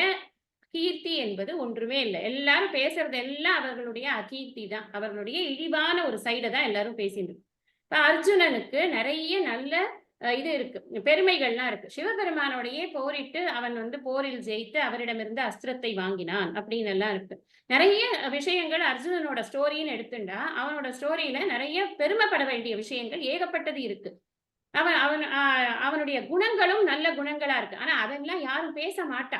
கீர்த்தி என்பது ஒன்றுமே இல்லை. எல்லாரும் பேசுறது எல்லாம் அவர்களுடைய அகீர்த்தி தான், அவர்களுடைய இழிவான ஒரு சைடை தான் எல்லாரும் பேசிட்டு. அர்ஜுனனுக்கு நிறைய நல்ல இது இருக்கு, பெருமைகள்லாம் இருக்கு. சிவபெருமானோடையே போரிட்டு அவன் போரில் ஜெயித்து அவரிடமிருந்து அஸ்திரத்தை வாங்கினான் அப்படின்னு எல்லாம் இருக்கு. நிறைய விஷயங்கள் அர்ஜுனனோட ஸ்டோரின்னு எடுத்துட்டா அவனோட ஸ்டோரியில நிறைய பெருமைப்பட வேண்டிய விஷயங்கள் ஏகப்பட்டது இருக்கு. அவனுடைய குணங்களும் நல்ல குணங்களா இருக்கு. ஆனா அதெல்லாம் யாரும் பேச மாட்டா.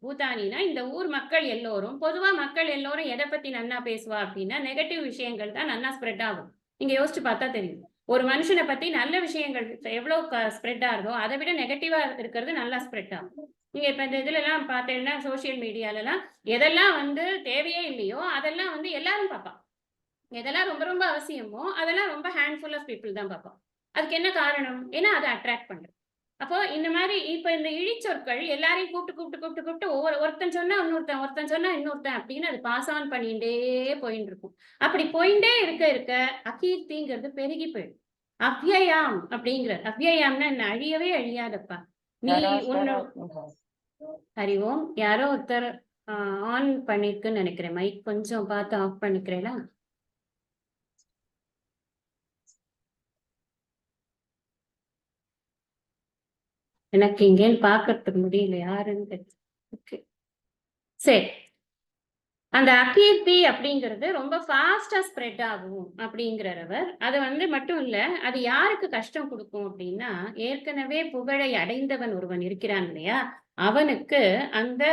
பூதானினா இந்த ஊர் மக்கள் எல்லோரும், பொதுவா மக்கள் எல்லோரும் எதை பத்தி நன்னா பேசுவா அப்படின்னா நெகட்டிவ் விஷயங்கள் தான் நன்னா ஸ்ப்ரெட் ஆகும். நீங்க யோசிச்சு பார்த்தா தெரியும், ஒரு மனுஷனை பத்தி நல்ல விஷயங்கள் எவ்வளவு ஸ்ப்ரெட் ஆகுதோ அதை விட நெகட்டிவா இருக்கிறது நல்லா ஸ்ப்ரெட் ஆகும். நீங்க இப்ப இந்த இதுல எல்லாம் பார்த்தீங்கன்னா சோசியல் மீடியால எல்லாம் எதெல்லாம் தேவையே இல்லையோ அதெல்லாம் எல்லாரும் பார்ப்பான். எதெல்லாம் ரொம்ப ரொம்ப அவசியமோ அதெல்லாம் ரொம்ப ஹேண்ட்ஃபுல் ஆஃப் பீப்புள் தான் பார்ப்பான். அதுக்கு என்ன காரணம்? ஏன்னா அதை அட்ராக்ட் பண்றது. அப்போ இந்த மாதிரி இப்ப இந்த இழிச்சொற்கள் எல்லாரையும் கூப்பிட்டு ஒருத்தன் சொன்னா ஒருத்தன் சொன்னா இன்னொருத்தன் அப்படின்னு அது பாஸ் ஆன் பண்ணிட்டே போயிட்டு இருக்கும். அப்படி போயிட்டே இருக்க அகீர்த்திங்கிறது பெருகி போயிடும். அவ்யயாம் அப்படிங்கிறது, அவ்யயாம்னா என்ன? அழியவே அழியாதப்பா. நீ உன்னு அறிவோம். யாரோ ஒருத்தர் ஆன் பண்ணிருக்குன்னு நினைக்கிறேன். மைக் கொஞ்சம் பார்த்து ஆஃப் பண்ணிக்கிறேனா? எனக்கு இங்கேன்னு பாக்குறதுக்கு முடியல யாருன்னு. சரி, அந்த அகீர்த்தி அப்படிங்கிறது ரொம்ப ஃபாஸ்டா ஸ்ப்ரெட் ஆகும் அப்படிங்கிறவர். அது மட்டும் இல்ல, அது யாருக்கு கஷ்டம் கொடுக்கும் அப்படின்னா, ஏற்கனவே புகழை அடைந்தவன் ஒருவன் இருக்கிறான் இல்லையா, அவனுக்கு அந்த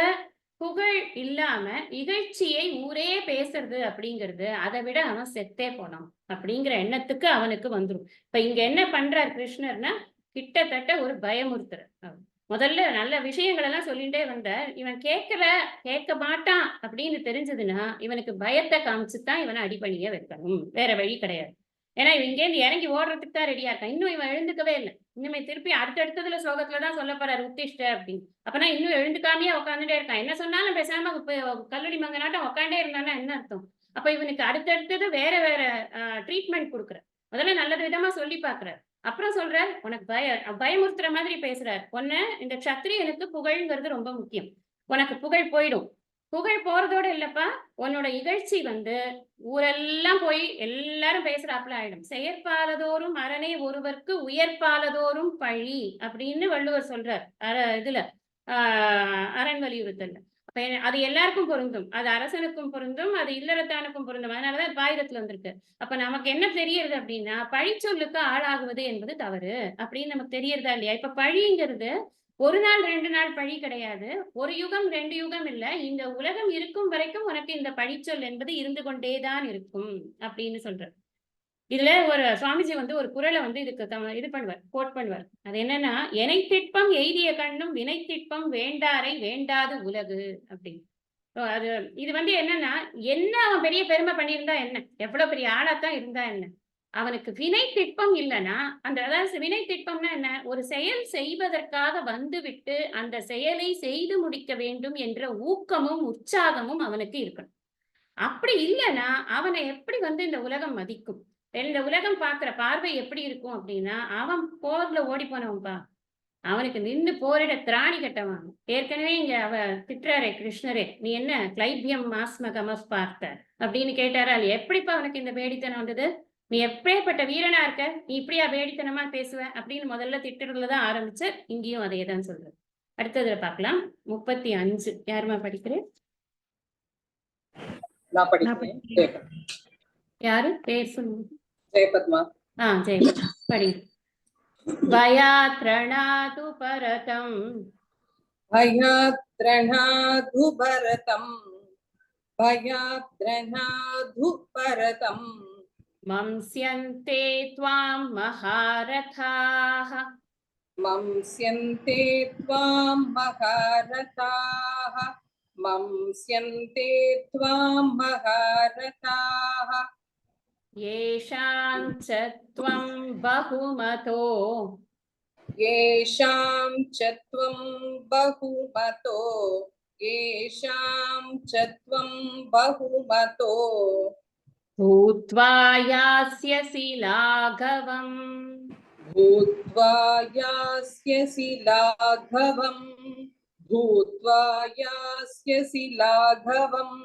புகழ் இல்லாம இகழ்ச்சியை ஊரே பேசுறது அப்படிங்கிறது அதை விட அவன் செத்தே போனான் அப்படிங்கிற எண்ணத்துக்கு அவனுக்கு வந்துடும். இப்ப இங்க என்ன பண்றார் கிருஷ்ணர்னா, கிட்டத்தட்ட ஒரு பயமுறுத்துற. முதல்ல நல்ல விஷயங்கள் எல்லாம் சொல்லிட்டே வந்த இவன் கேட்க மாட்டான் அப்படின்னு தெரிஞ்சதுன்னா இவனுக்கு பயத்தை காமிச்சுதான் இவனை அடிபணிய வைக்கணும், வேற வழி கிடையாது. ஏன்னா இவன் இங்கேருந்து இறங்கி ஓடுறதுக்கு தான் ரெடியா இருக்கான். இன்னும் இவன் எழுந்துக்கவே இல்லை. இனிமே திருப்பி அடுத்தடுத்ததுல ஸ்லோகத்துலதான் சொல்ல போறாரு உத்திஷ்ட அப்படின்னு. அப்பனா இன்னும் எழுந்துக்காமையே உட்காந்துட்டே இருக்கான். என்ன சொன்னாலும் பேசாம கல்லூரி மங்க நாட்டம் உட்காண்டே இருந்தான்னா என்ன அர்த்தம்? அப்ப இவனுக்கு அடுத்தடுத்தது வேற வேற ட்ரீட்மெண்ட் கொடுக்குற. முதல்ல நல்ல விதமா சொல்லி பாக்குறாரு. அப்புறம் சொல்றார், உனக்கு பயமுறுத்துற மாதிரி பேசுறாரு. ஒண்ணு, இந்த க்ஷத்திரியனுக்கு புகழ்ங்கிறது ரொம்ப முக்கியம். உனக்கு புகழ் போயிடும். புகழ் போறதோட இல்லப்பா, உன்னோட இகழ்ச்சி ஊரெல்லாம் போய் எல்லாரும் பேசுறாப்புல ஆயிடும். செயற்பாலதோறும் அரணே ஒருவர்க்கு உயர்பாலதோறும் பழி அப்படின்னு வள்ளுவர் சொல்றார். இதுல அரண் வலியுறுத்தல். அப்ப அது எல்லாருக்கும் பொருந்தும். அது அரசனுக்கும் பொருந்தும், அது இல்லறத்தானுக்கும் பொருந்தும். அதனாலதான் பாயிரத்துல வந்திருக்கு. அப்ப நமக்கு என்ன தெரியறது அப்படின்னா, பழிச்சொல்லுக்கு ஆளாகுவது என்பது தவறு அப்படின்னு நமக்கு தெரியறதா இல்லையா? இப்ப பழிங்கிறது ஒரு நாள் 2 நாள் பழி கிடையாது. ஒரு யுகம் 2 யுகம் இல்ல. இந்த உலகம் இருக்கும் வரைக்கும் உனக்கு இந்த பழிச்சொல் என்பது இருந்து கொண்டேதான் இருக்கும் அப்படின்னு சொல்றார். இதுல ஒரு சுவாமிஜி ஒரு குறளை இதுக்கு இது பண்ணுவார், கோட் பண்ணுவார். அது என்னன்னா, எனைத்திட்பம் எய்திய கண்ணும் வினைத்திட்பம் வேண்டாரை வேண்டாது உலகு அப்படின்னு. அது இது என்னன்னா, என்ன அவன் பெரிய பெருமை பண்ணியிருந்தா என்ன, எவ்வளவு பெரிய ஆளாத்தான் இருந்தா என்ன, அவனுக்கு வினை திட்பம் இல்லைன்னா, அதாவது வினை திட்பம்னா என்ன, ஒரு செயல் செய்வதற்காக வந்துவிட்டு அந்த செயலை செய்து முடிக்க வேண்டும் என்ற ஊக்கமும் உற்சாகமும் அவனுக்கு இருக்கணும். அப்படி இல்லைன்னா அவனை எப்படி இந்த உலகம் மதிக்கும்? இந்த உலகம் பார்க்கிற பார்வை எப்படி இருக்கும் அப்படின்னா, அவன் போர்ல ஓடி போனவன்பா, அவனுக்கு நின்று போரிட திராணி கட்டவன். ஏற்கனவே இங்க அவ திட்டுறாரே கிருஷ்ணரே, நீ என்ன கிளைபியம் மாஸ்மகமஸ் பார்த்த அப்படின்னு கேட்டாரா? எப்படிப்பா அவனுக்கு இந்த பேடித்தனம் வந்தது? நீ எப்பேற்பட்ட வீரனா இருக்க, நீ இப்படியா பேடித்தனமா பேசுவ அப்படின்னு முதல்ல திட்டுறதுலதான் ஆரம்பிச்சு, இங்கேயும் அதே தான் சொல்றது. அடுத்ததுல பார்க்கலாம். 35 யாருமா படிக்கிறேன்? யாரு பேர் சொல்லுங்க? ஜெயபத்மா. ஜெயபத்மா படிங்க. भयात्रणातु परतम् भयात्रणाधु भरतम् भयात्रणाधु परतम् मंस्यन्ते त्वां महारथाः मंस्यन्ते त्वां महारथाः मंस्यन्ते त्वां महारथाः येषां च त्वं बहुमतो येषां च त्वं बहुमतो येषां च त्वं बहुमतो भूत्वा यास्यसि लाघवम् भूत्वा यास्यसि लाघवम् भूत्वा यास्यसि लाघवम्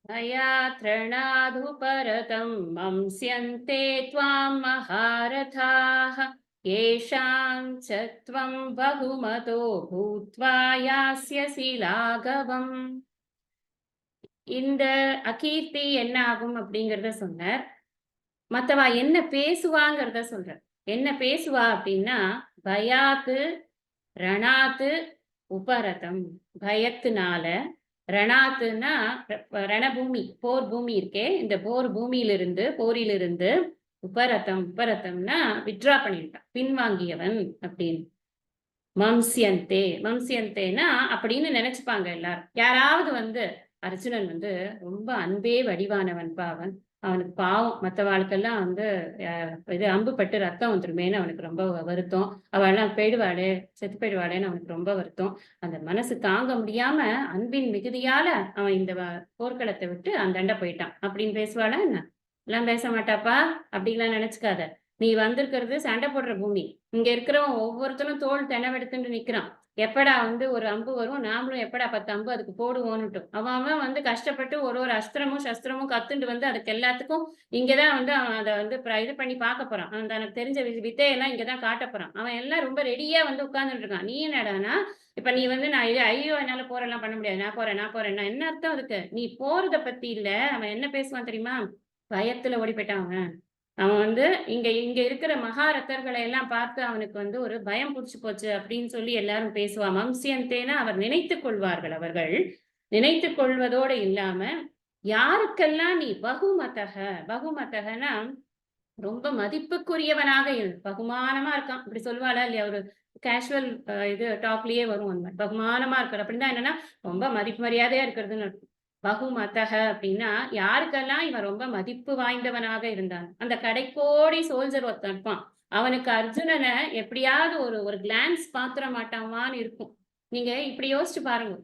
भयात्रणाधु परतं मंस्यन्ते त्वां महारथाः येषां च त्वं बहुमतो भूत्वा यास्यसि लाघवम्. இந்த அகீர்த்தி என்ன ஆகும் அப்படிங்கிறத சொன்னார். மத்தவா என்ன பேசுவாங்கிறத சொல்றார். என்ன பேசுவா அப்படின்னா, பயாத்து ரணாத்து உபரதம், பயத்தினால, ரணாத்துன்னா ரணபூமி, போர் பூமி இருக்கே, இந்த போரிலிருந்து உபரதம்னா வித்ரா பண்ணிட்டான், பின்வாங்கியவன் அப்படின்னு. மம்சியந்தேனா அப்படின்னு நினைச்சுப்பாங்க எல்லாரும். யாராவது அர்ஜுனன் ரொம்ப அன்பே வடிவானவன் பாவன், அவனுக்கு பாவம் மற்றவாளுக்கெல்லாம் இது அம்பு பட்டு ரத்தம் வந்துருமேன்னு அவனுக்கு ரொம்ப வருத்தம், அவள்லாம் போயிடுவாளே, செத்து போயிடுவாளேன்னு அவனுக்கு ரொம்ப வருத்தம். அந்த மனசு தாங்க முடியாம அன்பின் மிகுதியால அவன் இந்த போர்க்களத்தை விட்டு அந்தாண்ட போயிட்டான் அப்படின்னு பேசுவாளா என்ன? எல்லாம் பேச மாட்டாப்பா, அப்படின்லாம் நினைச்சுக்காத. நீ வந்திருக்கிறது சண்டை போடுற பூமி. இங்க இருக்கிறவன் ஒவ்வொருத்தரும் தோல் தெனவெடுத்துட்டு நிக்கிறான். எப்படா ஒரு அம்பு வரும், நாமளும் எப்படா 10 அம்பு அதுக்கு போடுவோன்னுட்டு அவன் கஷ்டப்பட்டு ஒரு அஸ்திரமும் சஸ்திரமும் கத்துண்டு அதுக்கு எல்லாத்துக்கும் இங்கதான் அவன் அதை இது பண்ணி பார்க்க போறான். அவன் தனக்கு தெரிஞ்ச வித்தையெல்லாம் இங்கதான் காட்ட போறான். அவன் எல்லாம் ரொம்ப ரெடியா உட்கார்ந்துட்டு இருக்கான். நீ என்னடானா இப்ப நீ நான் இது ஐயோ என்னால போரெல்லாம் பண்ண முடியாது, நான் போறேன் என்ன அர்த்தம் அதுக்கு? நீ போறத பத்தி இல்ல. அவன் என்ன பேசுவான் தெரியுமா? பயத்துல ஓடி போயிட்டான் அவன் இங்க இருக்கிற மகாரத்தர்களை எல்லாம் பார்த்து அவனுக்கு ஒரு பயம் பிடிச்சு போச்சு அப்படின்னு சொல்லி எல்லாரும் பேசுவான். மம்சியந்தேனா அவர் நினைத்துக் கொள்வார்கள். அவர்கள் நினைத்துக் கொள்வதோடு இல்லாம யாருக்கெல்லாம் நீ பகுமதகனா ரொம்ப மதிப்புக்குரியவனாக பகுமானமா இருக்கான் இப்படி சொல்வாளா இல்லையா? ஒரு கேஷுவல் இது டாக்லயே வரும். அந்த பகுமானமா இருக்கிற அப்படின்னா என்னன்னா ரொம்ப மதிப்பு மரியாதையா இருக்கிறதுன்னு. பகுமதக அப்படின்னா யாருக்கெல்லாம் இவன் ரொம்ப மதிப்பு வாய்ந்தவனாக இருந்தான். அந்த கடைக்கோடி சோல்ஜர் ஒருத்தன் இருப்பான், அவனுக்கு அர்ஜுனனை எப்படியாவது ஒரு ஒரு கிளான்ஸ் பாத்திர மாட்டாமான்னு இருக்கும். நீங்க இப்படி யோசிச்சு பாருங்க.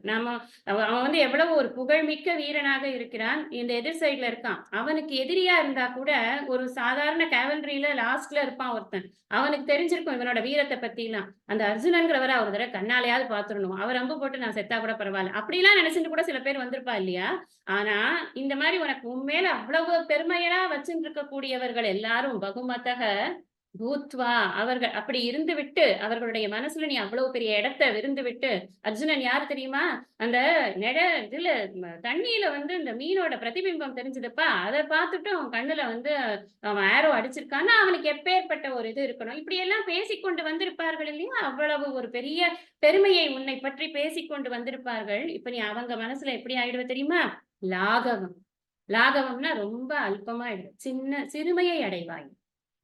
அவன் வந்து எவ்வளவு ஒரு புகழ்மிக்க வீரனாக இருக்கிறான். இந்த எதிர் சைடுல இருக்கான். அவனுக்கு எதிரியா இருந்தா கூட ஒரு சாதாரண கேவல்ரியில லாஸ்ட்ல இருப்பான் ஒருத்தன். அவனுக்கு தெரிஞ்சிருக்கும் இவனோட வீரத்தை பத்தி எல்லாம். அந்த அர்ஜுனன்கிறவரை ஒரு தடவை கண்ணாலையாவது பாத்துடணும். அவர் அம்பு போட்டு நான் செத்தா கூட பரவாயில்ல. அப்படிலாம் நினைச்சிட்டு கூட சில பேர் வந்திருப்பா இல்லையா? ஆனா இந்த மாதிரி உனக்கு உண்மையில அவ்வளவு பெருமையா வச்சுட்டு இருக்கக்கூடியவர்கள் எல்லாரும் பகுமதக பூத்வா அவர்கள் அப்படி இருந்து விட்டு அவர்களுடைய மனசுல நீ அவ்வளவு பெரிய இடத்தை விருந்து விட்டு. அர்ஜுனன் யாரு தெரியுமா? அந்த இதுல தண்ணியில வந்து இந்த மீனோட பிரதிபிம்பம் தெரிஞ்சதுப்பா. அதை பார்த்துட்டு அவன் கண்ணுல வந்து அவன் ஆரோ அடிச்சிருக்கான்னா அவனுக்கு எப்பேற்பட்ட ஒரு இது இருக்கணும். இப்படி எல்லாம் பேசிக்கொண்டு வந்திருப்பார்கள் இல்லையா? அவ்வளவு ஒரு பெரிய பெருமையை உன்னை பற்றி பேசிக்கொண்டு வந்திருப்பார்கள். இப்ப நீ அவங்க மனசுல எப்படி ஆயிடுவ தெரியுமா? லாகவம். லாகவம்னா ரொம்ப அல்பமாயிடும், சின்ன சிறுமையை அடைவாய்.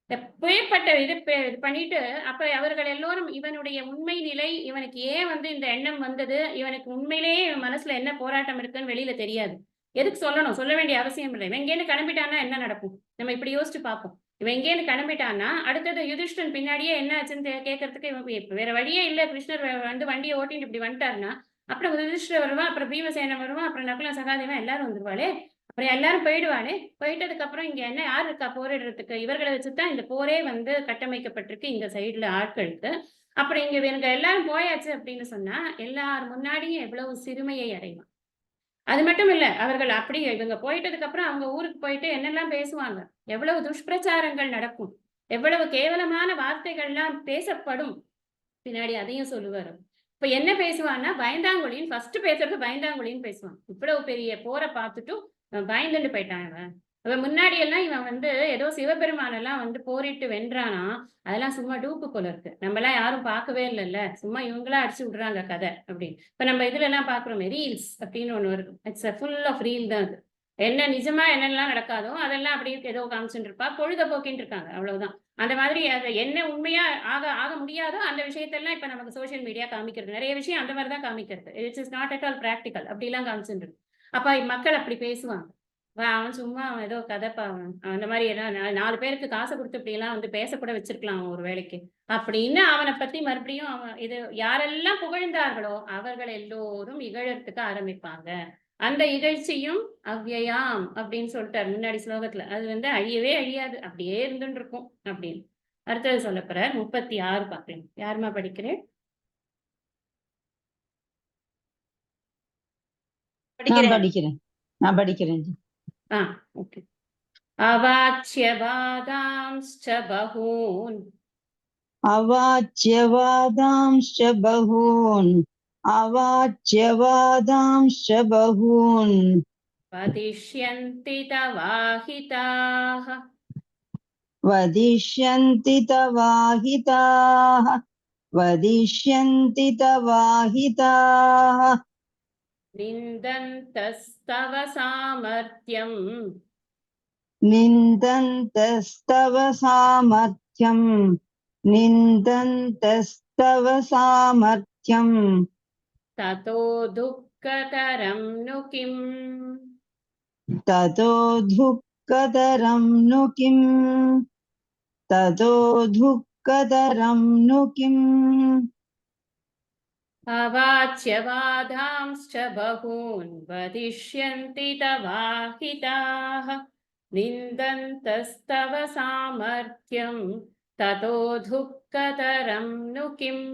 எப்பேற்பட்ட இது பண்ணிட்டு அப்ப அவர்கள் எல்லோரும் இவனுடைய உண்மை நிலை, இவனுக்கு ஏன் வந்து இந்த எண்ணம் வந்தது, இவனுக்கு உண்மையிலேயே இவன் மனசுல என்ன போராட்டம் இருக்குன்னு வெளியில தெரியாது. எதுக்கு சொல்லணும்? சொல்ல வேண்டிய அவசியம் இல்லை. இவன் எங்கேன்னு கிளம்பிட்டான்னா என்ன நடக்கும்? நம்ம இப்படி யோசிச்சு பார்ப்போம். இவன் எங்கேன்னு கிளம்பிட்டான்னா அடுத்தது யுதிஷ்டன் பின்னாடியே என்ன ஆச்சுன்னு கேட்கறதுக்கு இவன் வேற வழியே இல்லை. கிருஷ்ணர் வந்து வண்டியை ஓட்டிட்டு இப்படி வந்துட்டாருன்னா அப்புறம் யுதிஷ்டர் வருவான், அப்புறம் பீமசேனன் வருவான், அப்புறம் நகுல சகாதேவன் எல்லாரும் வந்துருவாளே. அப்புறம் எல்லாரும் போயிடுவானே. போயிட்டதுக்கு அப்புறம் இங்க என்ன யார் இருக்கா போரிடுறதுக்கு? இவர்களை வச்சுதான் இந்த போரே வந்து கட்டமைக்கப்பட்டிருக்கு இந்த சைடுல ஆட்களுக்கு. அப்புறம் இவங்க எல்லாரும் போயாச்சு அப்படின்னு சொன்னா எல்லார் முன்னாடியும் எவ்வளவு சிறுமையை அடைவான். அது மட்டும் இல்ல, அவர்கள் அப்படி இவங்க போயிட்டதுக்கு அப்புறம் அவங்க ஊருக்கு போயிட்டு என்னெல்லாம் பேசுவாங்க, எவ்வளவு துஷ்பிரச்சாரங்கள் நடக்கும், எவ்வளவு கேவலமான வார்த்தைகள்லாம் பேசப்படும் பின்னாடி, அதையும் சொல்லுவாரு. இப்ப என்ன பேசுவான்னா பயந்தாங்குழின்னு ஃபர்ஸ்ட் பேசுறது பயந்தாங்குழின்னு பேசுவான். இவ்வளவு பெரிய போரை பார்த்துட்டும் பயந்துட்டு போயிட்டான் இவன். அவன் முன்னாடி எல்லாம் இவன் வந்து ஏதோ சிவபெருமானெல்லாம் வந்து போரிட்டு வென்றானா, அதெல்லாம் சும்மா டூப்பு போல இருக்கு. நம்ம எல்லாம் யாரும் பார்க்கவே இல்லைல்ல, சும்மா இவங்களா அடிச்சு விடுறாங்க கதை அப்படின்னு. இப்ப நம்ம இதுல எல்லாம் பாக்குறோமே ரீல்ஸ் அப்படின்னு ஒண்ணு வருது. இட்ஸ் ஃபுல் ஆஃப் ரீல் தான் அது. என்ன நிஜமா என்னெல்லாம் நடக்காதோ அதெல்லாம் அப்படி ஏதோ காமிச்சுட்டு இருப்பா, பொழுதுபோக்கின்னு இருக்காங்க, அவ்வளவுதான். அந்த மாதிரி அது என்ன உண்மையா ஆக ஆக முடியாதோ அந்த விஷயத்தெல்லாம் இப்ப நமக்கு சோசியல் மீடியா காமிக்கிறது. நிறைய விஷயம் அந்த மாதிரிதான் காமிக்கிறது. It's is not at all practical. அப்படிலாம் காமிச்சுட்டு இருக்கு. அப்ப மக்கள் அப்படி பேசுவாங்க. அவன் சும்மா அவன் ஏதோ கதைப்பாவன் அந்த மாதிரி எல்லாம் 4 பேருக்கு காசை கொடுத்து இப்படி எல்லாம் வந்து பேசக்கூட வச்சிருக்கலாம் ஒரு வேலைக்கு அப்படின்னு அவனை பத்தி மறுபடியும் அவன் இது யாரெல்லாம் புகழ்ந்தார்களோ அவர்கள் எல்லோரும் இகழறதுக்கு ஆரம்பிப்பாங்க. அந்த இகழ்ச்சியும் அவ்யயாம் அப்படின்னு சொல்லிட்டாரு முன்னாடி ஸ்லோகத்துல. அது வந்து அழியவே அழியாது, அப்படியே இருந்துட்டு இருக்கும் அப்படின்னு. அடுத்தது சொல்ல போற 36 பார்க்கலாம். யாருமா படிக்கிறேன்? நான் படிக்கிறேன். ஓகே. அவாச்யவாதாம்ஸ்ச பகூன். அவாச்யவாதாம்ஸ்ச பகூன். அவாச்யவாதாம்ஸ்ச பகூன். வதிஷ்யந்தி தவாஹிதாஹ. வதிஷ்யந்தி தவாஹிதாஹ. வதிஷ்யந்தி தவாஹிதாஹ. நிந்தந்தஸ்தவ சாமர்த்யம். நிந்தந்தஸ்தவ சாமர்த்யம். நிந்தந்தஸ்தவ சாமர்த்யம். ததோ துக்கதரம் நு கிம். ததோ துக்கதரம் நு கிம். ததோ துக்கதரம் நு கிம். அவாச்யவாதாம்ஸ்ச பகூன் வதிஷ்யந்தி தவாஹிதாஹ. நிந்தந்தஸ்தவ சாமர்த்யம் ததோ துக்கதரம் நு கிம்.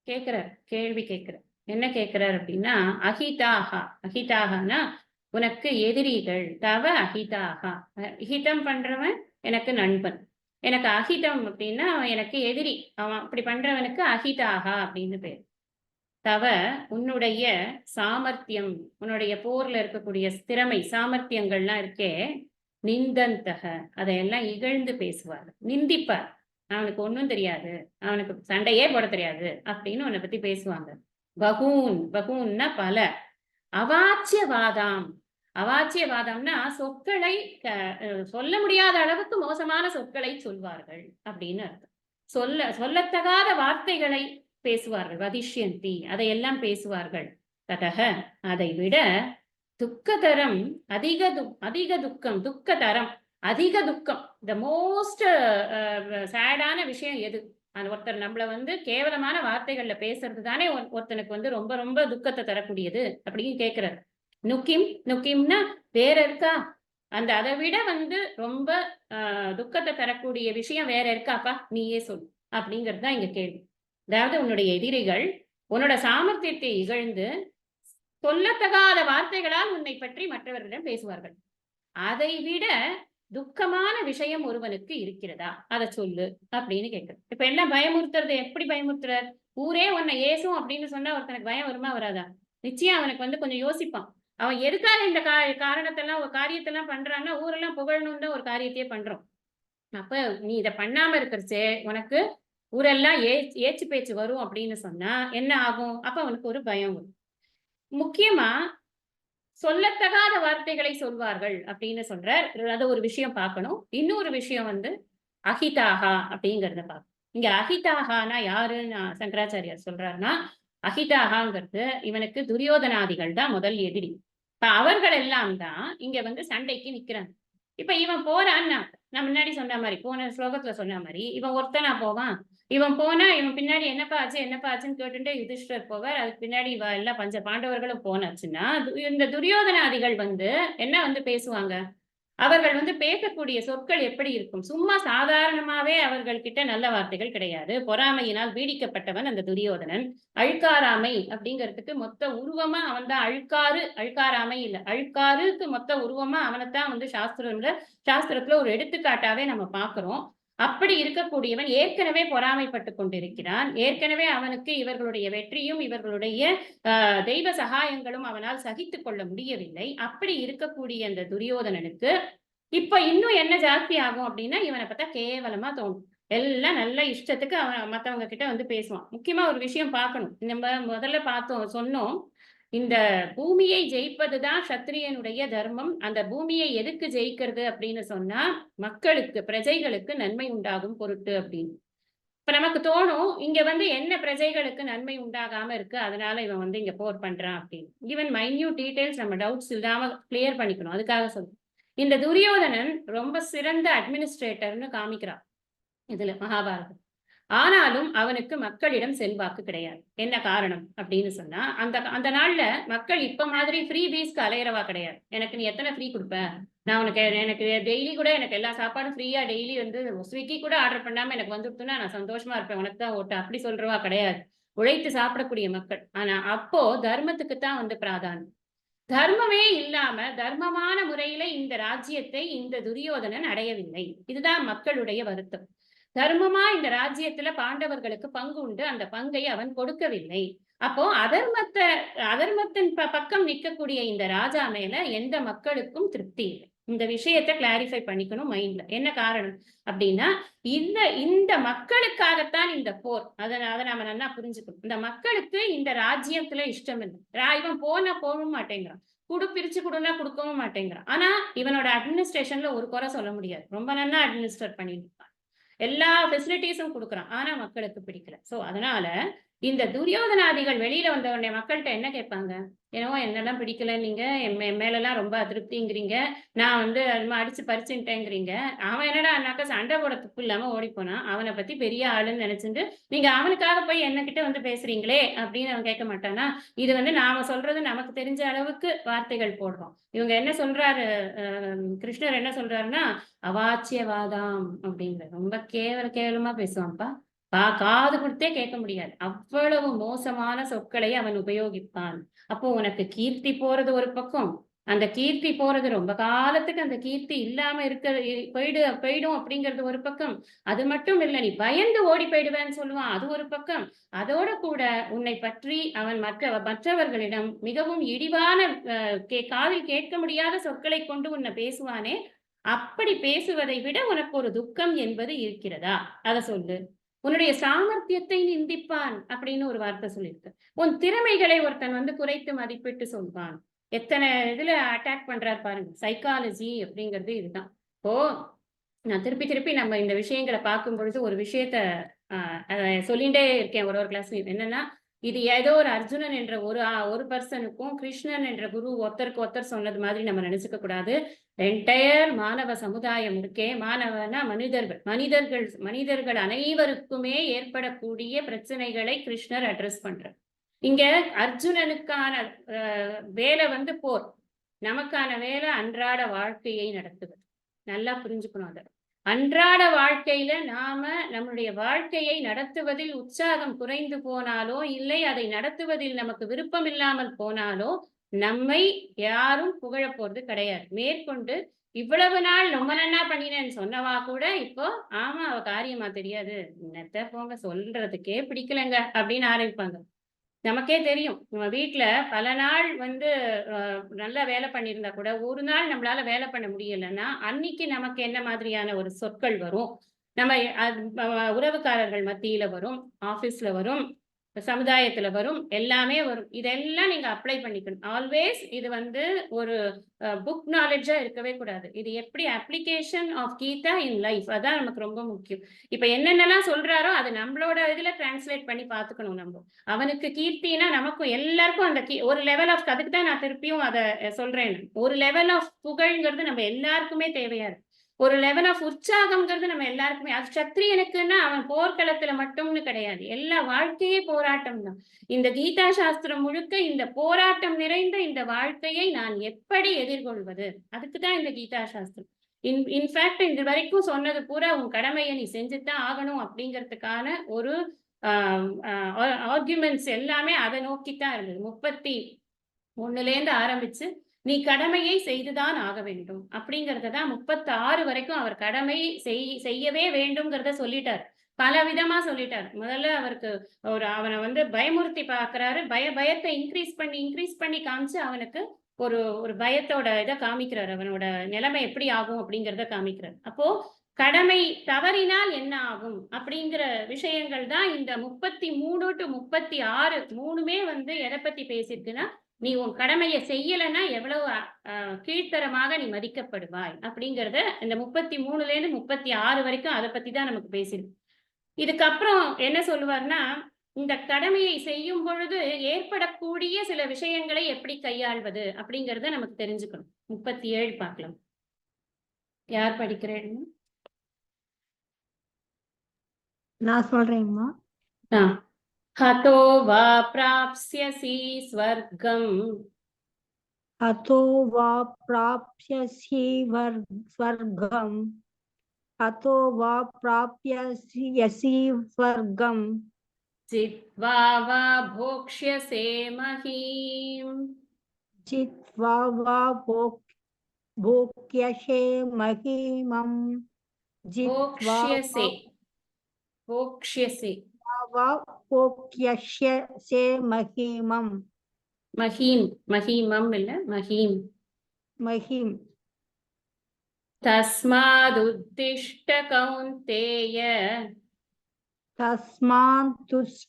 கேக்குறார், கேள்வி கேட்கிறார். என்ன கேட்கிறார் அப்படின்னா அஹிதாகா. அஹிதாகனா உனக்கு எதிரிகள். தவ அஹிதாகா, ஹிதம் பண்றவன் எனக்கு நண்பன், எனக்கு அஹிதம் அப்படின்னா அவன் எனக்கு எதிரி. அவன் அப்படி பண்றவனுக்கு அஹிதாகா அப்படின்னு பேர். தவ உன்னுடைய சாமர்த்தியம், உன்னுடைய போர்ல இருக்கக்கூடிய திறமை சாமர்த்தியங்கள்லாம் இருக்கே, நிந்தந்தக அதையெல்லாம் இகழ்ந்து பேசுவார், நிந்திப்பார். அவனுக்கு ஒன்றும் தெரியாது, அவனுக்கு சண்டையே போட தெரியாது அப்படின்னு உன்னை பத்தி பேசுவாங்க. பகூன், பகூன்னா பல. அவாச்சியவாதாம். அவாச்சியவாதம்னா சொற்களை சொல்ல முடியாத அளவுக்கு மோசமான சொற்களை சொல்வார்கள் அப்படின்னு அர்த்தம். சொல்லத்தகாத வார்த்தைகளை பேசுவார்கள். வதிஷ்யந்தி அதையெல்லாம் பேசுவார்கள். ததக அதை விட துக்கதரம் அதிக துக்கம், துக்கதரம் அதிக துக்கம். த மோஸ்ட் சேடான விஷயம் எது? அந்த ஒருத்தர் நம்மள வந்து கேவலமான வார்த்தைகள்ல பேசுறது தானே ஒருத்தனுக்கு வந்து ரொம்ப ரொம்ப துக்கத்தை தரக்கூடியது அப்படின்னு கேட்கிறாரு. நுக்கிம்னா வேற இருக்கா? அதை விட வந்து ரொம்ப துக்கத்தை தரக்கூடிய விஷயம் வேற இருக்காப்பா, நீயே சொல் அப்படிங்கிறது தான் இங்க கேள்வி. அதாவது உன்னுடைய எதிரிகள் உன்னோட சாமர்த்தியத்தை இகழ்ந்து சொல்லத்தகாத வார்த்தைகளால் உன்னை பற்றி மற்றவர்களிடம் பேசுவார்கள். அதை விட துக்கமான விஷயம் ஒருவனுக்கு இருக்கிறதா, அதை சொல்லு அப்படின்னு கேட்குறது. இப்ப எல்லாம் பயமுறுத்துறது. எப்படி பயமுறுத்துறார்? ஊரே உன்னை ஏசும் அப்படின்னு சொன்னா ஒருத்தனுக்கு பயம் வருமா வராதா? நிச்சயம் அவனுக்கு வந்து கொஞ்சம் யோசிப்பான். அவன் எதுக்காக இந்த காரணத்தெல்லாம் ஒரு காரியத்தெல்லாம் பண்றான்னா, ஊரெல்லாம் புகழணும்னு ஒரு காரியத்தையே பண்றோம். அப்ப நீ இதை பண்ணாம இருக்கிறச்சே உனக்கு ஊரெல்லாம் ஏச்சு பேச்சு வரும் அப்படின்னு சொன்னா என்ன ஆகும்? அப்ப அவனுக்கு ஒரு பயம் வரும். முக்கியமா சொல்லத்தகாத வார்த்தைகளை சொல்வார்கள் அப்படின்னு சொல்றார். அது ஒரு விஷயம் பார்க்கணும். இன்னொரு விஷயம் வந்து அஹிதாகா அப்படிங்கிறத பார்க்கணும். இங்க அஹிதாகானா யாருன்னு சங்கராச்சாரியார் சொல்றாருன்னா, அஹிதாகாங்கிறது இவனுக்கு துரியோதனாதிகள் தான் முதல் எதிரி. இப்ப அவர்கள் எல்லாம் தான் இங்க வந்து சண்டைக்கு நிக்கிறாங்க. இப்ப இவன் போறான்னா, நான் முன்னாடி சொன்ன மாதிரி, போன ஸ்லோகத்துல சொன்ன மாதிரி, இவன் ஒருத்தனா போவான். இவன் போனா இவன் பின்னாடி என்னப்பா ஆச்சுன்னு கேட்டுட்டு யுதிஷ்டர் போவார். அதுக்கு பின்னாடி எல்லா பஞ்ச பாண்டவர்களும் போனாச்சுன்னா, இந்த துரியோதனாதிகள் வந்து என்ன வந்து பேசுவாங்க? அவர்கள் வந்து பேசக்கூடிய சொற்கள் எப்படி இருக்கும்? சும்மா சாதாரணமாவே அவர்கள் கிட்ட நல்ல வார்த்தைகள் கிடையாது. பொறாமையினால் பீடிக்கப்பட்டவன் அந்த துரியோதனன். அழுக்காராமை அப்படிங்கிறதுக்கு மொத்த உருவமா அவன் தான். அழுக்காராமை இல்ல, அழுக்காருக்கு மொத்த உருவமா அவனைத்தான் வந்து சாஸ்திரத்துல ஒரு எடுத்துக்காட்டாவே நம்ம பார்க்கிறோம். அப்படி இருக்கக்கூடியவன் ஏற்கனவே பொறாமைப்பட்டு கொண்டிருக்கிறான். ஏற்கனவே அவனுக்கு இவர்களுடைய வெற்றியும் இவர்களுடைய தெய்வ சகாயங்களும் அவனால் சகித்துக் கொள்ள முடியவில்லை. அப்படி இருக்கக்கூடிய அந்த துரியோதனனுக்கு இப்ப இன்னும் என்ன ஜாஸ்தி ஆகும் அப்படின்னா, இவனை பார்த்தா கேவலமா தோணும். எல்லாம் நல்ல இஷ்டத்துக்கு அவன் மத்தவங்க கிட்ட வந்து பேசுவான். முக்கியமா ஒரு விஷயம் பார்க்கணும். நம்ம முதல்ல சொன்னோம். இந்த பூமியை ஜெயிப்பதுதான் சத்திரியனுடைய தர்மம். அந்த பூமியை எதுக்கு ஜெயிக்கிறது அப்படின்னு சொன்னா, மக்களுக்கு, பிரஜைகளுக்கு நன்மை உண்டாகும் பொருட்டு அப்படின்னு. இப்ப நமக்கு தோணும், இங்க வந்து என்ன பிரஜைகளுக்கு நன்மை உண்டாகாம இருக்கு, அதனால இவன் வந்து இங்க போர் பண்றான் அப்படின்னு. ஈவன் மைன்யூட் டீடைல்ஸ் நம்ம டவுட்ஸ் இல்லாம கிளியர் பண்ணிக்கணும். அதுக்காக சொல்றேன். இந்த துரியோதனன் ரொம்ப சிறந்த அட்மினிஸ்ட்ரேட்டர்னு காமிக்கிறான் இதுல மகாபாரதம். ஆனாலும் அவனுக்கு மக்களிடம் செல்வாக்கு கிடையாது. என்ன காரணம் அப்படின்னு சொன்னா, அந்த நாள்ல மக்கள் இப்ப மாதிரி ஃப்ரீ பீஸ்க்கு அலையறவா கிடையாது. எனக்கு நீ எத்தனை ஃப்ரீ கொடுப்ப, நான் எனக்கு டெய்லி கூட எனக்கு எல்லா சாப்பாடும் ஃப்ரீயா டெய்லி வந்து ஸ்விக்கி கூட ஆர்டர் பண்ணாம எனக்கு வந்துட்டுனா நான் சந்தோஷமா இருப்பேன், உனக்கு தான் ஓட்டு, அப்படி சொல்றவா கிடையாது. உழைத்து சாப்பிடக்கூடிய மக்கள். ஆனா அப்போ தர்மத்துக்கு தான் வந்து பிராதானியம். தர்மமே இல்லாம தர்மமான முறையில இந்த ராஜ்யத்தை இந்த துரியோதனன் அடையவில்லை. இதுதான் மக்களுடைய வருத்தம். தர்மமா இந்த ராஜ்யத்துல பாண்டவர்களுக்கு பங்கு உண்டு, அந்த பங்கை அவன் கொடுக்கவில்லை. அப்போ அதர்மத்தின் பக்கம் நிற்கக்கூடிய இந்த ராஜா மேல எந்த மக்களுக்கும் திருப்தி இல்லை. இந்த விஷயத்தை கிளாரிஃபை பண்ணிக்கணும் மைண்ட்ல. என்ன காரணம் அப்படின்னா, இந்த மக்களுக்காகத்தான் இந்த போர். அதை நாம நல்லா புரிஞ்சுக்கணும். இந்த மக்களுக்கு இந்த ராஜ்யத்துல இஷ்டம் இல்லை. இவன் போகவும் மாட்டேங்கிறான், பிரிச்சு கொடுன்னா கொடுக்கவும் மாட்டேங்கிறான். ஆனா இவனோட அட்மினிஸ்ட்ரேஷன்ல ஒரு குறை சொல்ல முடியாது. ரொம்ப நல்லா அட்மினிஸ்ட்ரேட் பண்ணிட்டு இருக்கான், எல்லா ஃபெசிலிட்டிஸும் கொடுக்குறான். ஆனா மக்களுக்கு பிடிக்கல. சோ அதனால இந்த துரியோதனாதிகள் வெளியில வந்த உடனே மக்கள்கிட்ட என்ன கேட்பாங்க? ஏன்னோ என்னெல்லாம் பிடிக்கல, நீங்க என் மேலெல்லாம் ரொம்ப அதிருப்திங்கிறீங்க, நான் வந்து அடிச்சு பறிச்சுட்டேங்கிறீங்க. அவன் என்னடான்னாக்கா சண்டை போட துப்பு இல்லாம ஓடி போனான், அவனை பத்தி பெரிய ஆளுன்னு நினைச்சிட்டு நீங்க அவனுக்காக போய் என்கிட்ட வந்து பேசுறீங்களே அப்படின்னு அவன் கேட்க மாட்டானா? இது வந்து நாம சொல்றது நமக்கு தெரிஞ்ச அளவுக்கு வார்த்தைகள் போடுறோம். இவங்க என்ன சொல்றாரு, கிருஷ்ணர் என்ன சொல்றாருன்னா, அவாச்சியவாதாம் அப்படிங்கிற ரொம்ப கேவலமா பேசுவான்ப்பா. காது கொடுத்தே கேட்க முடியாது, அவ்வளவு மோசமான சொற்களை அவன் உபயோகிப்பான். அப்போ உனக்கு கீர்த்தி போறது ஒரு பக்கம், அந்த கீர்த்தி போறது ரொம்ப காலத்துக்கு அந்த கீர்த்தி இல்லாம போயிடும் அப்படிங்கிறது ஒரு பக்கம். அது மட்டும் இல்ல, நீ பயந்து ஓடி போயிடுவேன்னு சொல்லுவான், அது ஒரு பக்கம். அதோட கூட உன்னை பற்றி அவன் மற்றவர்களிடம் மிகவும் இழிவான காதில் கேட்க முடியாத சொற்களை கொண்டு உன்னை பேசுவானே, அப்படி பேசுவதை விட உனக்கு ஒரு துக்கம் என்பது இருக்கிறதா, அதை சொல்லு. உன்னுடைய சாமர்த்தியத்தை நிந்திப்பான் அப்படின்னு ஒரு வார்த்தை சொல்லியிருக்கு. உன் திறமைகளை ஒருத்தன் வந்து குறைத்து மதிப்பிட்டு சொல்வான். எத்தனை இதுல அட்டாக் பண்றாரு பாருங்க. சைக்காலஜி அப்படிங்கிறது இதுதான். இப்போ நான் திருப்பி நம்ம இந்த விஷயங்களை பார்க்கும் பொழுது ஒரு விஷயத்த சொல்லிட்டே இருக்கேன் ஒரு கிளாஸ். என்னன்னா, இது ஏதோ ஒரு அர்ஜுனன் என்ற ஒரு பர்சனுக்கும் கிருஷ்ணன் என்ற குரு ஒருத்தருக்கு ஒருத்தர் சொன்னது மாதிரி நம்ம நினைச்சுக்க கூடாது. என்டையர் மாணவ சமுதாயம் இருக்கே, மாணவனா மனிதர்கள் அனைவருக்குமே ஏற்படக்கூடிய பிரச்சனைகளை கிருஷ்ணர் அட்ரஸ் பண்றார். இங்க அர்ஜுனனுக்கான வேலை வந்து போர், நமக்கான வேலை அன்றாட வாழ்க்கையை நடத்துவது. நல்லா புரிஞ்சுக்கணும். அதை அன்றாட வாழ்க்கையில நாம நம்முடைய வாழ்க்கையை நடத்துவதில் உற்சாகம் குறைந்து போனாலோ, இல்லை அதை நடத்துவதில் நமக்கு விருப்பம் இல்லாமல் போனாலோ நம்மை யாரும் புகழ போறது கிடையாது. மேற்கொண்டு இவ்வளவு நாள் ரொம்ப நன்னா பண்ணினேன்னு சொன்னவா கூட இப்போ ஆமா அவ காரியமா தெரியாது, என்னத்த போங்க சொல்றதுக்கே பிடிக்கலங்க அப்படின்னு ஆரம்பிப்பாங்க. நமக்கே தெரியும், நம்ம வீட்டுல பல நாள் வந்து நல்லா வேலை பண்ணியிருந்தா கூட ஒரு நாள் நம்மளால வேலை பண்ண முடியலைன்னா அன்னைக்கு நமக்கு என்ன மாதிரியான ஒரு சொற்கள் வரும், நம்ம உறவுக்காரர்கள் மத்தியில வரும், ஆபீஸ்ல வரும், சமுதாயத்துல வரும், எல்லாமே வரும். இதெல்லாம் நீங்க அப்ளை பண்ணிக்கணும் ஆல்வேஸ். இது வந்து ஒரு புக் நாலேஜா இருக்கவே கூடாது. இது எப்படி application of Gita in life, அதான் நமக்கு ரொம்ப முக்கியம். இப்ப என்னென்னலாம் சொல்றாரோ அது நம்மளோட இதுல டிரான்ஸ்லேட் பண்ணி பாத்துக்கணும். நம்ம அவனுக்கு கீர்த்தினா நமக்கும் எல்லாருக்கும் அந்த ஒரு லெவல் ஆஃப், அதுக்கு தான் நான் திருப்பியும் அதை சொல்றேன், ஒரு லெவல் ஆஃப் புகழ்ங்கிறது நம்ம எல்லாருக்குமே தேவையா இருக்கு. ஒரு லெவல் ஆஃப் உற்சாகம்ங்கிறது நம்ம எல்லாருக்குமே. அது சத்திரியனுக்குன்னா அவன் போர்க்களத்துல மட்டும்னு கிடையாது, எல்லா வாழ்க்கையே போராட்டம் தான். இந்த கீதா சாஸ்திரம் முழுக்க இந்த போராட்டம் நிறைந்த இந்த வாழ்க்கையை நான் எப்படி எதிர்கொள்வது, அதுக்குதான் இந்த கீதா சாஸ்திரம். இன்ஃபேக்ட் இது வரைக்கும் சொன்னது பூரா உன் கடமையை நீ செஞ்சுதான் ஆகணும் அப்படிங்கிறதுக்கான ஒரு ஆர்குமெண்ட்ஸ் எல்லாமே அதை நோக்கித்தான் இருந்தது. 31 ஆரம்பிச்சு நீ கடமையை செய்துதான் ஆக வேண்டும் அப்படிங்கறதான் 36 வரைக்கும் அவர் கடமை செய்யவே வேண்டும்ங்கிறத சொல்லிட்டார். பல விதமா சொல்லிட்டார். முதல்ல அவருக்கு அவனை வந்து பயமுறுத்தி பாக்குறாரு, பயத்தை இன்க்ரீஸ் பண்ணி காமிச்சு அவனுக்கு ஒரு பயத்தோட இதை காமிக்கிறார், அவனோட நிலைமை எப்படி ஆகும் அப்படிங்கிறத காமிக்கிறார். அப்போ கடமை தவறினால் என்ன ஆகும் அப்படிங்கிற விஷயங்கள் தான் இந்த 33 to 36 மூணுமே வந்து எதை பத்தி பேசியிருக்குன்னா, நீ உன் கடமையை செய்யலைன்னா எவ்வளவு கீழ்த்தரமாக நீ மதிக்கப்படுவாய் அப்படிங்கிறத இந்த 33 36 வரைக்கும் அதை பத்தி தான் நமக்கு பேசியிருக்கு. இதுக்கப்புறம் என்ன சொல்லுவார்னா, இந்த கடமையை செய்யும் பொழுது ஏற்படக்கூடிய சில விஷயங்களை எப்படி கையாள்வது அப்படிங்கறத நமக்கு தெரிஞ்சுக்கணும். 37 பார்க்கலாம். யார் படிக்கிறேன்னு? நான் சொல்றேங்கம்மா. ஹதோ வா பிராப்ஸ்யசி ஸ்வர்கம், ஹதோ வா பிராப்ஸ்யசி ஸ்வர்கம், ஹதோ வா பிராப்ஸ்யசி ஸ்வர்கம், ஜித்வா வா போக்ஷ்யசே மஹீம், ஜித்வா வா போக்ஷ்யசே மஹீமம், போக்ஷ்யசே போக்ஷ்யசே மஹீமம், மஹீமம் இல்ல மஹீம். தஸ்மாதுத்திஷ்ட கௌந்தேய, தஸ்மாதுத்திஷ்ட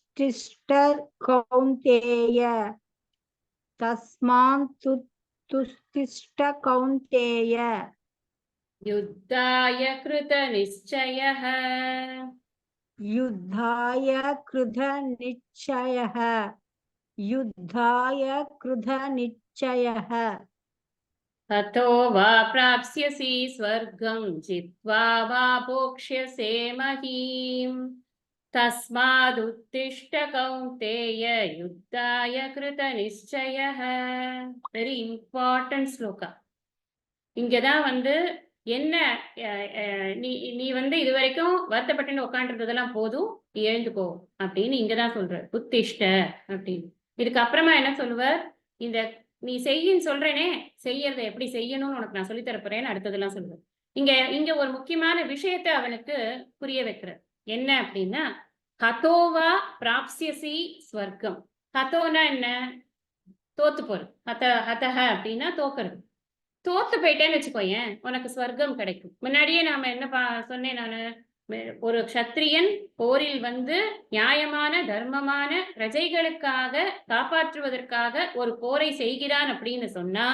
கௌந்தேய, தஸ்மாதுத்திஷ்ட கௌந்தேய, யுத்தாய கிருத நிச்சயः, யுத்தாய கிருத நிச்சயः, யுத்தாய கிருத நிச்சயः, ததோ வா பிராப்ஸ்யசி ஸ்வர்கம், ஜித்வா வா போக்ஷ்யசே மஹீம், தஸ்மாதுத்திஷ்ட கௌந்தேய யுத்தாய கிருத நிச்சயः. Very important shloka. இங்கதான் வந்து என்ன, நீ வந்து இது வரைக்கும் வருத்தப்பட்டு உட்காந்துருந்ததெல்லாம் போதும், நீ எழுந்துக்கோ அப்படின்னு இங்கதான் சொல்ற, உத்திஷ்ட அப்படின்னு. இதுக்கு அப்புறமா என்ன சொல்லுவார், இந்த நீ செய்யின்னு சொல்றேனே, செய்யறத எப்படி செய்யணும்னு உனக்கு நான் சொல்லி தரப்போறேன்னு அடுத்ததெல்லாம் சொல்லுவேன். இங்க ஒரு முக்கியமான விஷயத்தை அவனுக்கு புரிய வைக்கிற, என்ன அப்படின்னா, ஹதோவா பிராப்ஸ்யசி ஸ்வர்க்கம். ஹதோனா என்ன, தோத்து போறது. ஹதஹ அப்படின்னா தோக்குறது. தோத்து போயிட்டேன்னு வச்சுக்கோயேன், உனக்கு ஸ்வர்க்கம் கிடைக்கும். முன்னாடியே நாம என்ன சொன்னேன் நானு, ஒரு க்ஷத்ரியன் போரில் வந்து நியாயமான தர்மமான பிரஜைகளுக்காக காப்பாற்றுவதற்காக ஒரு போரை செய்கிறான் அப்படின்னு சொன்னா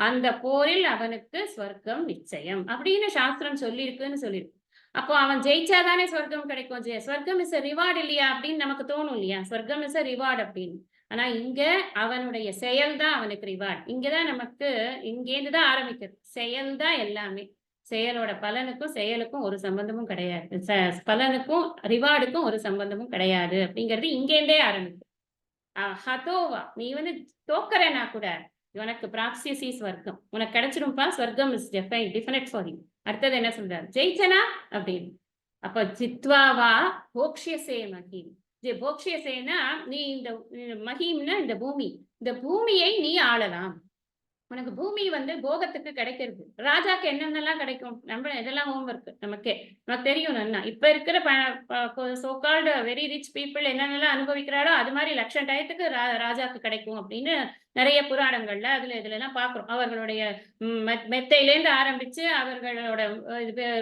அந்த போரில் அவனுக்கு ஸ்வர்க்கம் நிச்சயம் அப்படின்னு சாஸ்திரம் சொல்லியிருக்குன்னு சொல்லியிருக்கு. அப்போ அவன் ஜெயிச்சாதானே சொர்க்கம் கிடைக்கும். சொர்க்கம் இஸ் ரிவார்டு இல்லையா அப்படின்னு நமக்கு தோணும் இல்லையா, சொர்க்கம் இஸ் ரிவார்டு அப்படின்னு. ஆனா இங்க அவனுடைய செயல் தான் அவனுக்கு ரிவார்டு. இங்கதான் நமக்கு இங்கேருந்து தான் ஆரம்பிக்குது. செயல் தான் எல்லாமே. செயலோட பலனுக்கும் செயலுக்கும் ஒரு சம்பந்தமும் கிடையாது. பலனுக்கும் ரிவார்டுக்கும் ஒரு சம்பந்தமும் கிடையாது அப்படிங்கிறது இங்கேருந்தே ஆரம்பிக்கும். ஹதோவா, நீ வந்து தோக்கறேன்னா கூட உனக்கு பிராக்சியசி ஸ்வர்க்கம் உனக்கு கிடைச்சிரும்பா. ஸ்வர்க்கம் இஸ் டிஃபைனைட் ஃபார் யூ. அடுத்தது என்ன சொல்றாரு, ஜெயிச்சனா அப்படின்னு. அப்ப ஜித்வாவா போக்ஷியசே மகிம். போக்ஷியசேனா நீ இந்த மகிம்னா இந்த பூமி, இந்த பூமியை நீ ஆளலாம். உனக்கு பூமி வந்து போகத்துக்கு கிடைக்கிறது. ராஜாக்கு என்னென்னலாம் கிடைக்கும், நம்ம இதெல்லாம் ஹோம்ஒர்க் நமக்கு தெரியும். நல்லா இப்ப இருக்கிற சோகால்டு வெரி ரிச் பீப்புள் என்னென்னலாம் அனுபவிக்கிறாரோ அது மாதிரி லட்சம் டயத்துக்கு ராஜாக்கு கிடைக்கும் அப்படின்னு நிறைய புராணங்கள்ல அதுல இதுல எல்லாம் பாக்குறோம். அவர்களுடைய மெத்தையிலேருந்து ஆரம்பிச்சு அவர்களோட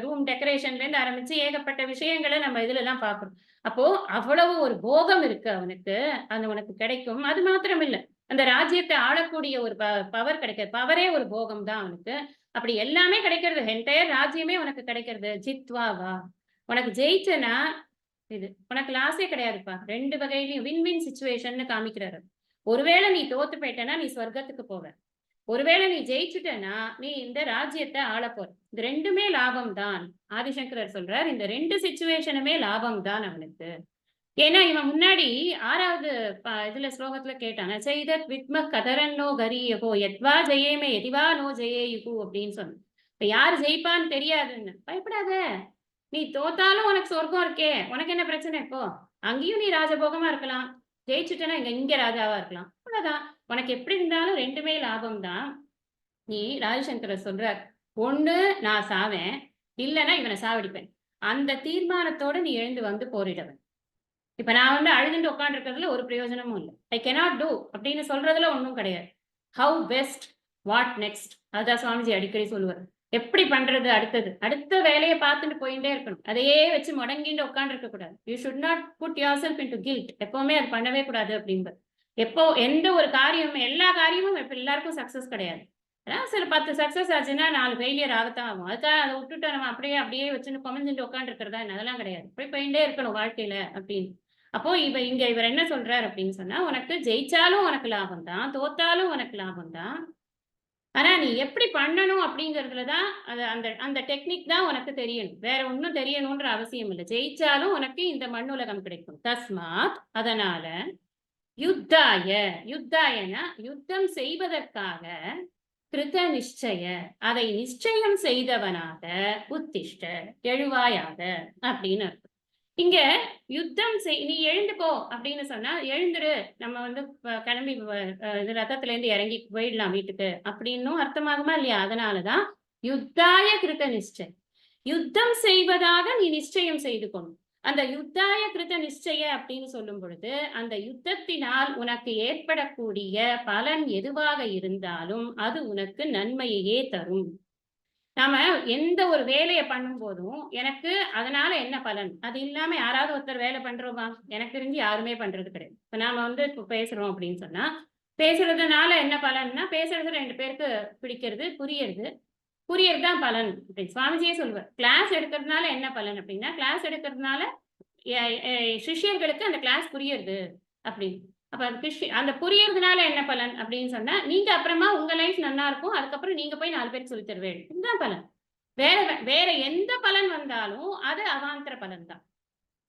ரூம் டெக்கரேஷன்ல இருந்து ஆரம்பிச்சு ஏகப்பட்ட விஷயங்களை நம்ம இதுல எல்லாம் பாக்குறோம். அப்போ அவ்வளவு ஒரு போகம் இருக்கு அவனுக்கு, அது உனக்கு கிடைக்கும். அது மாத்திரம் இல்ல, அந்த ராஜ்யத்தை ஆளக்கூடிய ஒரு பவர் கிடைக்கிறது. பவரே ஒரு போகம் தான் அவனுக்கு. அப்படி எல்லாமே கிடைக்கிறது, என்டையர் ராஜ்யமே உனக்கு கிடைக்கிறது. ஜித்வாவா, உனக்கு ஜெயிச்சனா இது உனக்கு லாஸே கிடையாதுப்பா. ரெண்டு வகையிலையும் வின் வின் சிச்சுவேஷன் காமிக்கிறாரு. ஒருவேளை நீ தோத்து போயிட்டனா நீ ஸ்வர்க்கத்துக்கு போவ, ஒருவேளை நீ ஜெயிச்சுட்டனா நீ இந்த ராஜ்யத்தை ஆள போற. இது ரெண்டுமே லாபம் தான். ஆதிசங்கரர் சொல்றார், இந்த ரெண்டு சிச்சுவேஷனுமே லாபம் தான் அவனுக்கு. ஏன்னா இவன் முன்னாடி 6வது இதுல ஸ்லோகத்துல கேட்டான், செய்தத் வித்ம கதரன்னோ கரியகோ எத்வா ஜெயேமே எதிவா நோ ஜெயேயுகு அப்படின்னு சொன்ன. இப்ப யாரு ஜெயிப்பான்னு தெரியாதுன்னு பயப்படாத, நீ தோத்தாலும் உனக்கு சொர்க்கம் இருக்கே, உனக்கு என்ன பிரச்சனை? இப்போ அங்கேயும் நீ ராஜபோகமா இருக்கலாம், ஜெயிச்சுட்டனா இங்க ராஜாவா இருக்கலாம், அவ்வளவுதான். உனக்கு எப்படி இருந்தாலும் ரெண்டுமே லாபம் தான். நீ ராஜசங்கரர் சொல்றார், ஒண்ணு நான் சாவேன், இல்லைன்னா இவனை சாவடிப்பேன். அந்த தீர்மானத்தோட நீ எழுந்து வந்து போரிடுவன். இப்ப நான் வந்து அழுதுட்டு உட்காந்து இருக்கிறதுல ஒரு பிரயோஜனமும் இல்லை. ஐ cannot do அப்படின்னு சொல்றதுல ஒன்றும் கிடையாது. ஹவு பெஸ்ட், வாட் நெக்ஸ்ட், அதான் சுவாமிஜி அடிக்கடி சொல்லுவார். எப்படி பண்றது, அடுத்த வேலையை பார்த்துட்டு போயிட்டே இருக்கணும். அதையே வச்சு முடங்கிட்டு உட்காந்து இருக்க கூடாது. You should not put yourself into guilt. எப்பவுமே அது பண்ணவே கூடாது அப்படின்பது. எப்போ எந்த ஒரு காரியமும் எல்லா காரியமும் இப்ப எல்லாருக்கும் சக்சஸ் கிடையாது. அதான் சில 10 சக்சஸ் ஆச்சுன்னா 4 ஃபெயிலியர் ஆகத்தான் ஆகும். அதுக்காக அதை விட்டுட்டு நம்ம அப்படியே வச்சுட்டு குறைஞ்சிட்டு உட்காந்து இருக்கிறதா அதெல்லாம் கிடையாது. இப்படி போயிட்டே இருக்கணும் வாழ்க்கையில அப்படின்னு. அப்போ இவர் என்ன சொல்றாரு அப்படின்னு சொன்னா, உனக்கு ஜெயிச்சாலும் உனக்கு லாபம் தான், தோத்தாலும் உனக்கு லாபம் தான். ஆனா நீ எப்படி பண்ணணும் அப்படிங்கறதுலதான் அந்த டெக்னிக் தான் உனக்கு தெரியணும். வேற ஒன்னும் தெரியணும்ன்ற அவசியம் இல்லை. ஜெயிச்சாலும் உனக்கு இந்த மண்ணுலகம் கிடைக்கும். தஸ்மாத், அதனால யுத்தாயனா யுத்தம் செய்வதற்காக, கிருத நிச்சய அதை நிச்சயம் செய்தவனாக, உத்திஷ்ட எழுவாயாக அப்படின்னு அர்த்தம். இங்க யுத்தம் நீ எழுந்து போ அப்படின்னு சொன்னா எழுந்துரு, நம்ம வந்து கிளம்பி ரத்தத்துல இருந்து இறங்கி போயிடலாம் வீட்டுக்கு அப்படின்னும் அர்த்தமாகுமா இல்லையா? அதனாலதான் யுத்தாய கிருத நிச்சயம், யுத்தம் செய்வதாக நீ நிச்சயம் செய்து கொண்டு. அந்த யுத்தாய கிருத நிச்சய அப்படின்னு சொல்லும் பொழுது அந்த யுத்தத்தினால் உனக்கு ஏற்படக்கூடிய பலன் எதுவாக இருந்தாலும் அது உனக்கு நன்மையே தரும். நாம எந்த ஒரு வேலையை பண்ணும் போதும் எனக்கு அதனால என்ன பலன், அது இல்லாம யாராவது ஒருத்தர் வேலை பண்றோமா? எனக்கு தெரிஞ்சு யாருமே பண்றது கிடையாது. இப்ப நாம வந்து இப்ப பேசுறோம் அப்படின்னு சொன்னா, பேசுறதுனால என்ன பலன்னா, பேசுறது 2 பேருக்கு பிடிக்கிறது, புரியறதுதான் பலன் அப்படின்னு சுவாமிஜியே சொல்லுவார். கிளாஸ் எடுக்கிறதுனால என்ன பலன் அப்படின்னா, கிளாஸ் எடுக்கிறதுனால சிஷ்யர்களுக்கு அந்த கிளாஸ் புரியுது அப்படின்னு. அப்ப அந்த புரியறதுனால என்ன பலன் அப்படின்னு சொன்னா, நீங்க அப்புறமா உங்க லைஃப் நல்லா இருக்கும், அதுக்கப்புறம் நீங்க போய் 4 பேருக்கு சொல்லி தருவேன். இதுதான் பலன். வேற எந்த பலன் வந்தாலும் அது அவாந்தர பலன் தான்.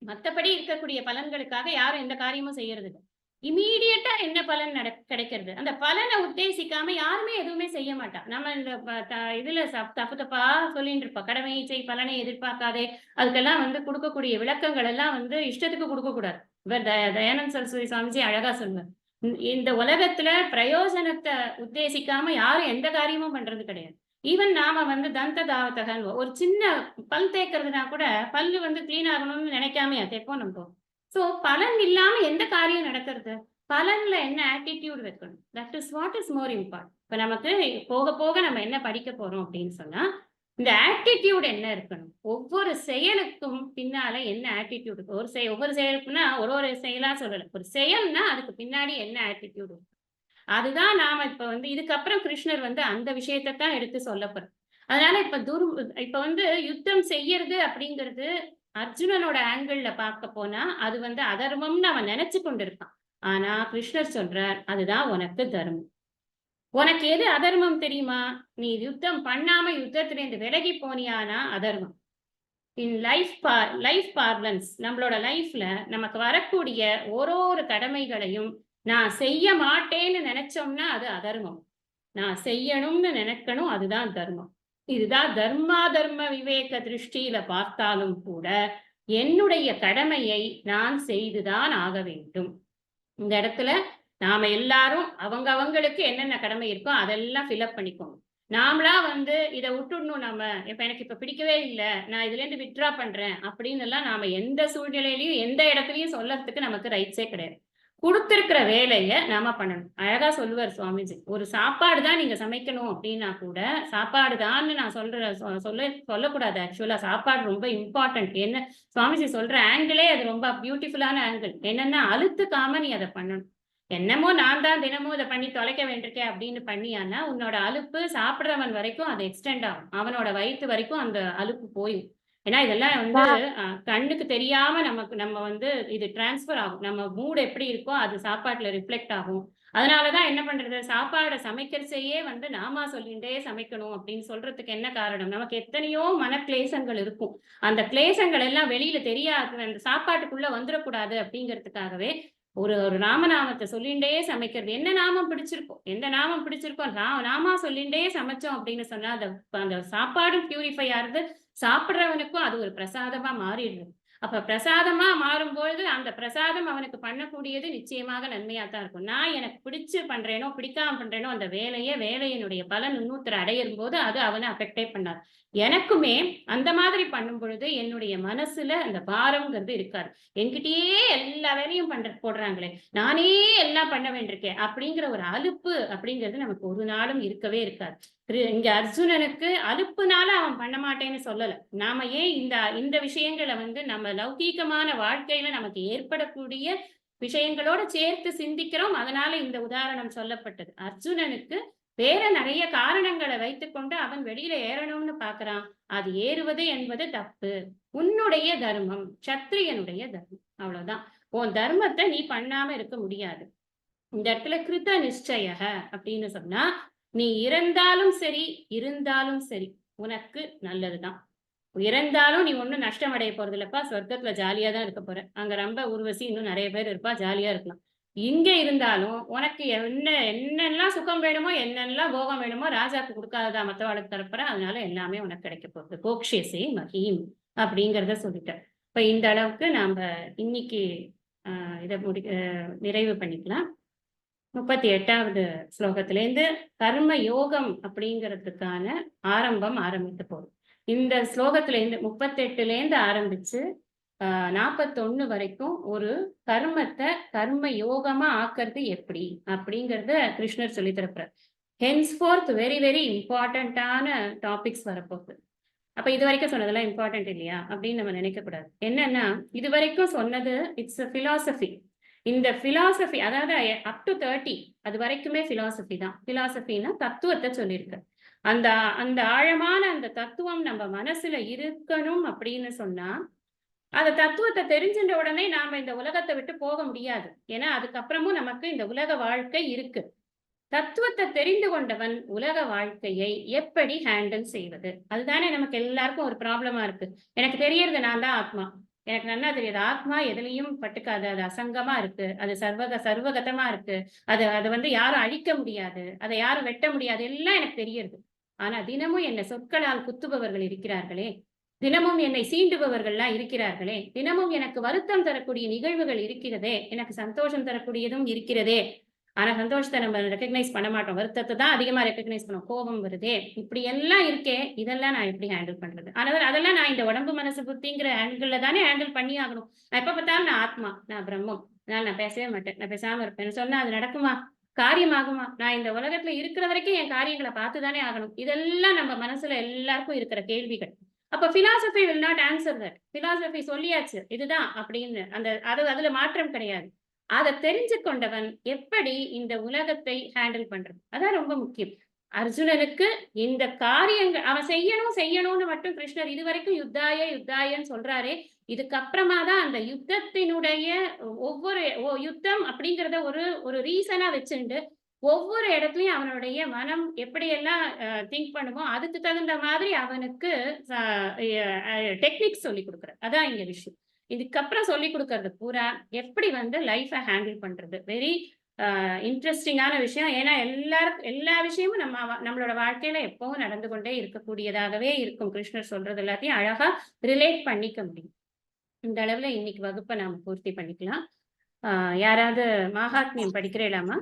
மற்றபடி இருக்கக்கூடிய பலன்களுக்காக யாரும் எந்த காரியமும் செய்யறது இல்லை. இமீடியட்டா என்ன பலன் கிடைக்கிறது, அந்த பலனை உத்தேசிக்காம யாருமே எதுவுமே செய்ய மாட்டா. நம்ம இந்த இதுல தப்பா சொல்லிட்டு இருப்போம், கடமை செய் பலனை எதிர்பார்க்காதே. அதுக்கெல்லாம் வந்து கொடுக்கக்கூடிய விளக்கங்கள் எல்லாம் வந்து இஷ்டத்துக்கு கொடுக்க கூடாது. இவர் தயானந்த சரஸ்வதி சுவாமிஜி அழகா சொல்லுவார், இந்த உலகத்துல பிரயோஜனத்தை உத்தேசிக்காம யாரும் எந்த காரியமும் பண்றது கிடையாது. ஈவன் நாம வந்து தந்த தாவத்தகன் ஒரு சின்ன பல் தேய்க்கிறதுனா கூட பல்லு வந்து கிளீன் ஆகணும்னு நினைக்காமையா தேய்ப்போம் நம்ம. சோ பலன் இல்லாம எந்த காரியம் நடக்கிறது? பலன்ல என்ன ஆட்டிடியூட் வைக்கணும், that is what is more important. இப்ப நமக்கு போக போக நம்ம என்ன படிக்க போறோம் அப்படின்னு சொன்னா, இந்த ஆட்டிடியூட் என்ன இருக்கணும், ஒவ்வொரு செயலுக்கும் பின்னால என்ன ஆட்டிடியூட். ஒவ்வொரு செயலுக்குன்னா ஒரு செயலா சொல்லல, ஒரு செயல்னா அதுக்கு பின்னாடி என்ன ஆட்டிடியூட், அதுதான் நாம இப்ப வந்து இதுக்கப்புறம் கிருஷ்ணர் வந்து அந்த விஷயத்தை தான் எடுத்து சொல்ல போறோம். அதனால இப்ப வந்து யுத்தம் செய்யறது அப்படிங்கிறது அர்ஜுனனோட ஆங்கிள் பார்க்க போனா அது வந்து அதர்மம்னு அவன் நினைச்சு கொண்டிருக்கான். ஆனா கிருஷ்ணர் சொல்றார் அதுதான் உனக்கு தர்மம். உனக்கு எது அதர்மம் தெரியுமா? நீ யுத்தம் பண்ணாம யுத்தத்திலிருந்து விலகி போனியானா அதர்மம். இன் லைஃப் பார்லன்ஸ் நம்மளோட லைஃப்ல நமக்கு வரக்கூடிய ஒரு கடமைகளையும் நான் செய்ய மாட்டேன்னு நினைச்சோம்னா அது அதர்மம். நான் செய்யணும்னு நினைக்கணும், அதுதான் தர்மம். இதுதான் தர்ம விவேக திருஷ்டியில பார்த்தாலும் கூட என்னுடைய கடமையை நான் செய்துதான் ஆக வேண்டும். இந்த இடத்துல நாம எல்லாரும் அவங்களுக்கு என்னென்ன கடமை இருக்கோ அதெல்லாம் ஃபில்அப் பண்ணிக்கோங்க. நாமளா வந்து இதை விட்டுடணும், நம்ம எனக்கு இப்ப பிடிக்கவே இல்லை, நான் இதுல இருந்து வித்ட்ரா பண்றேன் அப்படின்னு எல்லாம் நாம எந்த சூழ்நிலையிலையும் எந்த இடத்துலயும் சொல்லறதுக்கு நமக்கு ரைட்ஸே கிடையாது. கொடுத்திருக்கிற வேலையை நாம பண்ணணும். அழகா சொல்லுவார் சுவாமிஜி, ஒரு சாப்பாடு தான் நீங்க சமைக்கணும் அப்படின்னா கூட சாப்பாடு தான்னு நான் சொல்லக்கூடாது. ஆக்சுவலா சாப்பாடு ரொம்ப இம்பார்ட்டன்ட். என்ன சுவாமிஜி சொல்ற ஆங்கிளே அது ரொம்ப பியூட்டிஃபுல்லான ஆங்கிள். என்னன்னா அழுத்துக்காம நீ அதை பண்ணணும். என்னமோ நான் தான் தினமும் இதை பண்ணி தொலைக்க வேண்டியிருக்கேன் அப்படின்னு பண்ணியானா உன்னோட அலுப்பு சாப்பிடுறவன் வரைக்கும் அது எக்ஸ்டெண்ட் ஆகும். அவனோட வயிற்று வரைக்கும் அந்த அலுப்பு போயும். ஏன்னா இதெல்லாம் வந்து கண்ணுக்கு தெரியாம நம்ம வந்து இது டிரான்ஸ்பர் ஆகும். நம்ம மூட் எப்படி இருக்கோ அது சாப்பாட்டுல ரிஃப்ளெக்ட் ஆகும். அதனாலதான் என்ன பண்றது, சாப்பாடை சமைக்கிறதையே வந்து நாமா சொல்லிண்டே சமைக்கணும் அப்படின்னு சொல்றதுக்கு என்ன காரணம், நமக்கு எத்தனையோ மன கிளேசங்கள் இருக்கும். அந்த கிளேசங்கள் எல்லாம் வெளியில தெரியாது, அந்த சாப்பாட்டுக்குள்ள வந்துடக்கூடாது அப்படிங்கிறதுக்காகவே ஒரு நாமநாமத்தை சொல்லிண்டே சமைக்கிறது. என்ன நாமம் பிடிச்சிருக்கோம், எந்த நாமம் பிடிச்சிருக்கோ நாமா சொல்லிண்டே சமைச்சோம் அப்படின்னு சொன்னா அந்த சாப்பாடும் பியூரிஃபை ஆகுது, சாப்பிடுறவனுக்கும் அது ஒரு பிரசாதமா மாறிடுது. அப்ப பிரசாதமா மாறும்போது அந்த பிரசாதம் அவனுக்கு பண்ணக்கூடியது நிச்சயமாக நன்மையா தான் இருக்கும். நான் எனக்கு பிடிச்சு பண்றேனோ பிடிக்காம பண்றேனோ அந்த வேலையினுடைய பலன் இன்னொருத்தர் அடையும் போது அது அவனை அஃபெக்டே பண்ணாது. எனக்குமே அந்த மாதிரி பண்ணும் பொழுது என்னுடைய மனசுல அந்த பாரம்ங்கிறது இருக்காது. என்கிட்டயே எல்லா வேலையும் போடுறாங்களே, நானே எல்லாம் பண்ண வேண்டியிருக்கேன் அப்படிங்கிற ஒரு அலுப்பு அப்படிங்கிறது நமக்கு ஒரு நாளும் இருக்கவே இருக்காது. இங்க அர்ஜுனனுக்கு அலுப்புனால அவன் பண்ண மாட்டேன்னு சொல்லல. நாம ஏன் இந்த விஷயங்களை வந்து நம்ம லௌகீகமான வாழ்க்கையில நமக்கு ஏற்படக்கூடிய விஷயங்களோட சேர்த்து சிந்திக்கிறோம். அதனால இந்த உதாரணம் சொல்லப்பட்டது. அர்ஜுனனுக்கு வேற நிறைய காரணங்களை வைத்துக்கொண்டு அவன் வெளியில ஏறணும்னு பாக்குறான். அது ஏறுவது என்பது தப்பு. உன்னுடைய தர்மம், சத்திரியனுடைய தர்மம், அவ்வளவுதான். உன் தர்மத்தை நீ பண்ணாம இருக்க முடியாது. இந்த இடத்துல கிருத நிச்சய அப்படின்னு சொன்னா நீ இறந்தாலும் சரி இருந்தாலும் சரி உனக்கு நல்லதுதான். இறந்தாலும் நீ ஒண்ணும் நஷ்டம் அடைய போறது இல்லப்பா, சொர்க்கத்துல ஜாலியா தான் இருக்க போற. அங்க ரொம்ப உருவசி இன்னும் நிறைய பேர் இருப்பா, ஜாலியா இருக்கலாம். இங்க இருந்தாலும் உனக்கு என்னெல்லாம் சுகம் வேணுமோ என்னெல்லாம் போகம் வேணுமோ ராஜாக்கு கொடுக்காததா மற்றவாளுக்கு தரப்புற, அதனால எல்லாமே உனக்கு கிடைக்க போகுது. கோக்ஷேசே மகீம் அப்படிங்கிறத சொல்லிட்டேன். இப்ப இந்த அளவுக்கு நாம இன்னைக்கு இதை நிறைவு பண்ணிக்கலாம். 38வது ஸ்லோகத்திலேருந்து கர்ம யோகம் அப்படிங்கிறதுக்கான ஆரம்பித்து போகுது. இந்த ஸ்லோகத்திலேருந்து 38லேருந்து ஆரம்பிச்சு 41 வரைக்கும் ஒரு கர்மத்தை கர்ம யோகமா ஆக்கிறது எப்படி அப்படிங்கிறத கிருஷ்ணர் சொல்லி தரப்புறார். ஹென்ஸ்ஃபோர்த் வெரி வெரி இம்பார்ட்டன்டான டாபிக்ஸ் வரப்போகுது. அப்ப இது வரைக்கும் சொன்னதெல்லாம் இம்பார்ட்டன்ட் இல்லையா அப்படின்னு நம்ம நினைக்க கூடாது. என்னன்னா இது வரைக்கும் சொன்னது இட்ஸ் அ பிலாசபி. இந்த பிலாசபி அதாவது அப் டு 30 அது வரைக்குமே பிலாசபி தான். பிலாசபின்னா தத்துவத்தை சொல்லியிருக்கு. அந்த ஆழமான அந்த தத்துவம் நம்ம மனசுல இருக்கணும் அப்படின்னு சொன்னா அந்த தத்துவத்தை தெரிஞ்சின்ற உடனே நாம இந்த உலகத்தை விட்டு போக முடியாது. ஏன்னா அதுக்கப்புறமும் நமக்கு இந்த உலக வாழ்க்கை இருக்கு. தத்துவத்தை தெரிந்து கொண்டவன் உலக வாழ்க்கையை எப்படி ஹேண்டில் செய்வது, அதுதானே நமக்கு எல்லாருக்கும் ஒரு ப்ராப்ளமா இருக்கு. எனக்கு தெரியறது நான் தான் ஆத்மா, எனக்கு நல்லா தெரியாது. ஆத்மா எதுலையும் பட்டுக்காது, அது அசங்கமா இருக்கு, அது சர்வகதமா இருக்கு, அதை வந்து யாரும் அழிக்க முடியாது, அதை யாரும் வெட்ட முடியாது, எல்லாம் எனக்கு தெரியறது. ஆனா தினமும் என்னை சொற்களால் குத்துபவர்கள் இருக்கிறார்களே, தினமும் என்னை சீண்டுபவர்கள்லாம் இருக்கிறார்களே, தினமும் எனக்கு வருத்தம் தரக்கூடிய நிகழ்வுகள் இருக்கிறதே, எனக்கு சந்தோஷம் தரக்கூடியதும் இருக்கிறதே. ஆனா சந்தோஷத்தை நம்ம ரெக்கக்னைஸ் பண்ண மாட்டோம், வருத்தத்தை தான் அதிகமா ரெக்கக்னைஸ் பண்ணுவோம். கோபம் வருதே, இப்படி எல்லாம் இருக்கே, இதெல்லாம் நான் எப்படி ஹேண்டில் பண்றது? ஆனால் அதெல்லாம் நான் இந்த உடம்பு மனசு புத்திங்கிற ஆங்கிள் தானே ஹேண்டில் பண்ணி ஆகணும். நான் எப்ப பார்த்தாலும் நான் ஆத்மா, நான் பிரம்மம், அதனால நான் பேசவே மாட்டேன், நான் பேசாம இருப்பேன் சொன்னா அது நடக்குமா? காரியமாகுமா? நான் இந்த உலகத்துல இருக்கிற வரைக்கும் என் காரியங்களை பார்த்துதானே ஆகணும். இதெல்லாம் நம்ம மனசுல எல்லாருக்கும் இருக்கிற கேள்விகள். அப்ப philosophy will not answer that. Philosophy சொல்லியாச்சு இதுதான் அப்படின்னு, அதுல மாற்றம் கிடையாது. அதை தெரிஞ்சு கொண்டவன் எப்படி இந்த உலகத்தை ஹேண்டில் பண்றது, அதான் ரொம்ப முக்கியம். அர்ஜுனனுக்கு இந்த காரியங்கள் அவன் செய்யணும்னு மட்டும் கிருஷ்ணர் இதுவரைக்கும் யுத்தாயன்னு சொல்றாரே, இதுக்கப்புறமா தான் அந்த யுத்தத்தினுடைய ஒவ்வொரு யுத்தம் அப்படிங்கிறத ஒரு ரீசனா வச்சுண்டு ஒவ்வொரு இடத்துலயும் அவனுடைய மனம் எப்படியெல்லாம் திங்க் பண்ணுமோ அதுக்கு தகுந்த மாதிரி அவனுக்கு டெக்னிக்ஸ் சொல்லி கொடுக்குற. அதான் இங்க விஷயம். இதுக்கப்புறம் சொல்லி கொடுக்கறது பூரா எப்படி வந்து லைஃபை ஹேண்டில் பண்றது. வெரி இன்ட்ரெஸ்டிங்கான விஷயம். ஏன்னா எல்லா விஷயமும் நம்மளோட வாழ்க்கையில எப்பவும் நடந்து கொண்டே இருக்கக்கூடியதாகவே இருக்கும். கிருஷ்ணர் சொல்றது எல்லாத்தையும் அழகா ரிலேட் பண்ணிக்க முடியும். இந்த அளவுல இன்னைக்கு வகுப்பை நாம பூர்த்தி பண்ணிக்கலாம். யாராவது மகாத்மியம் படிக்கிறீங்களாமா?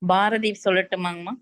பாரதி சொல்லட்டுமாங்கம்மா?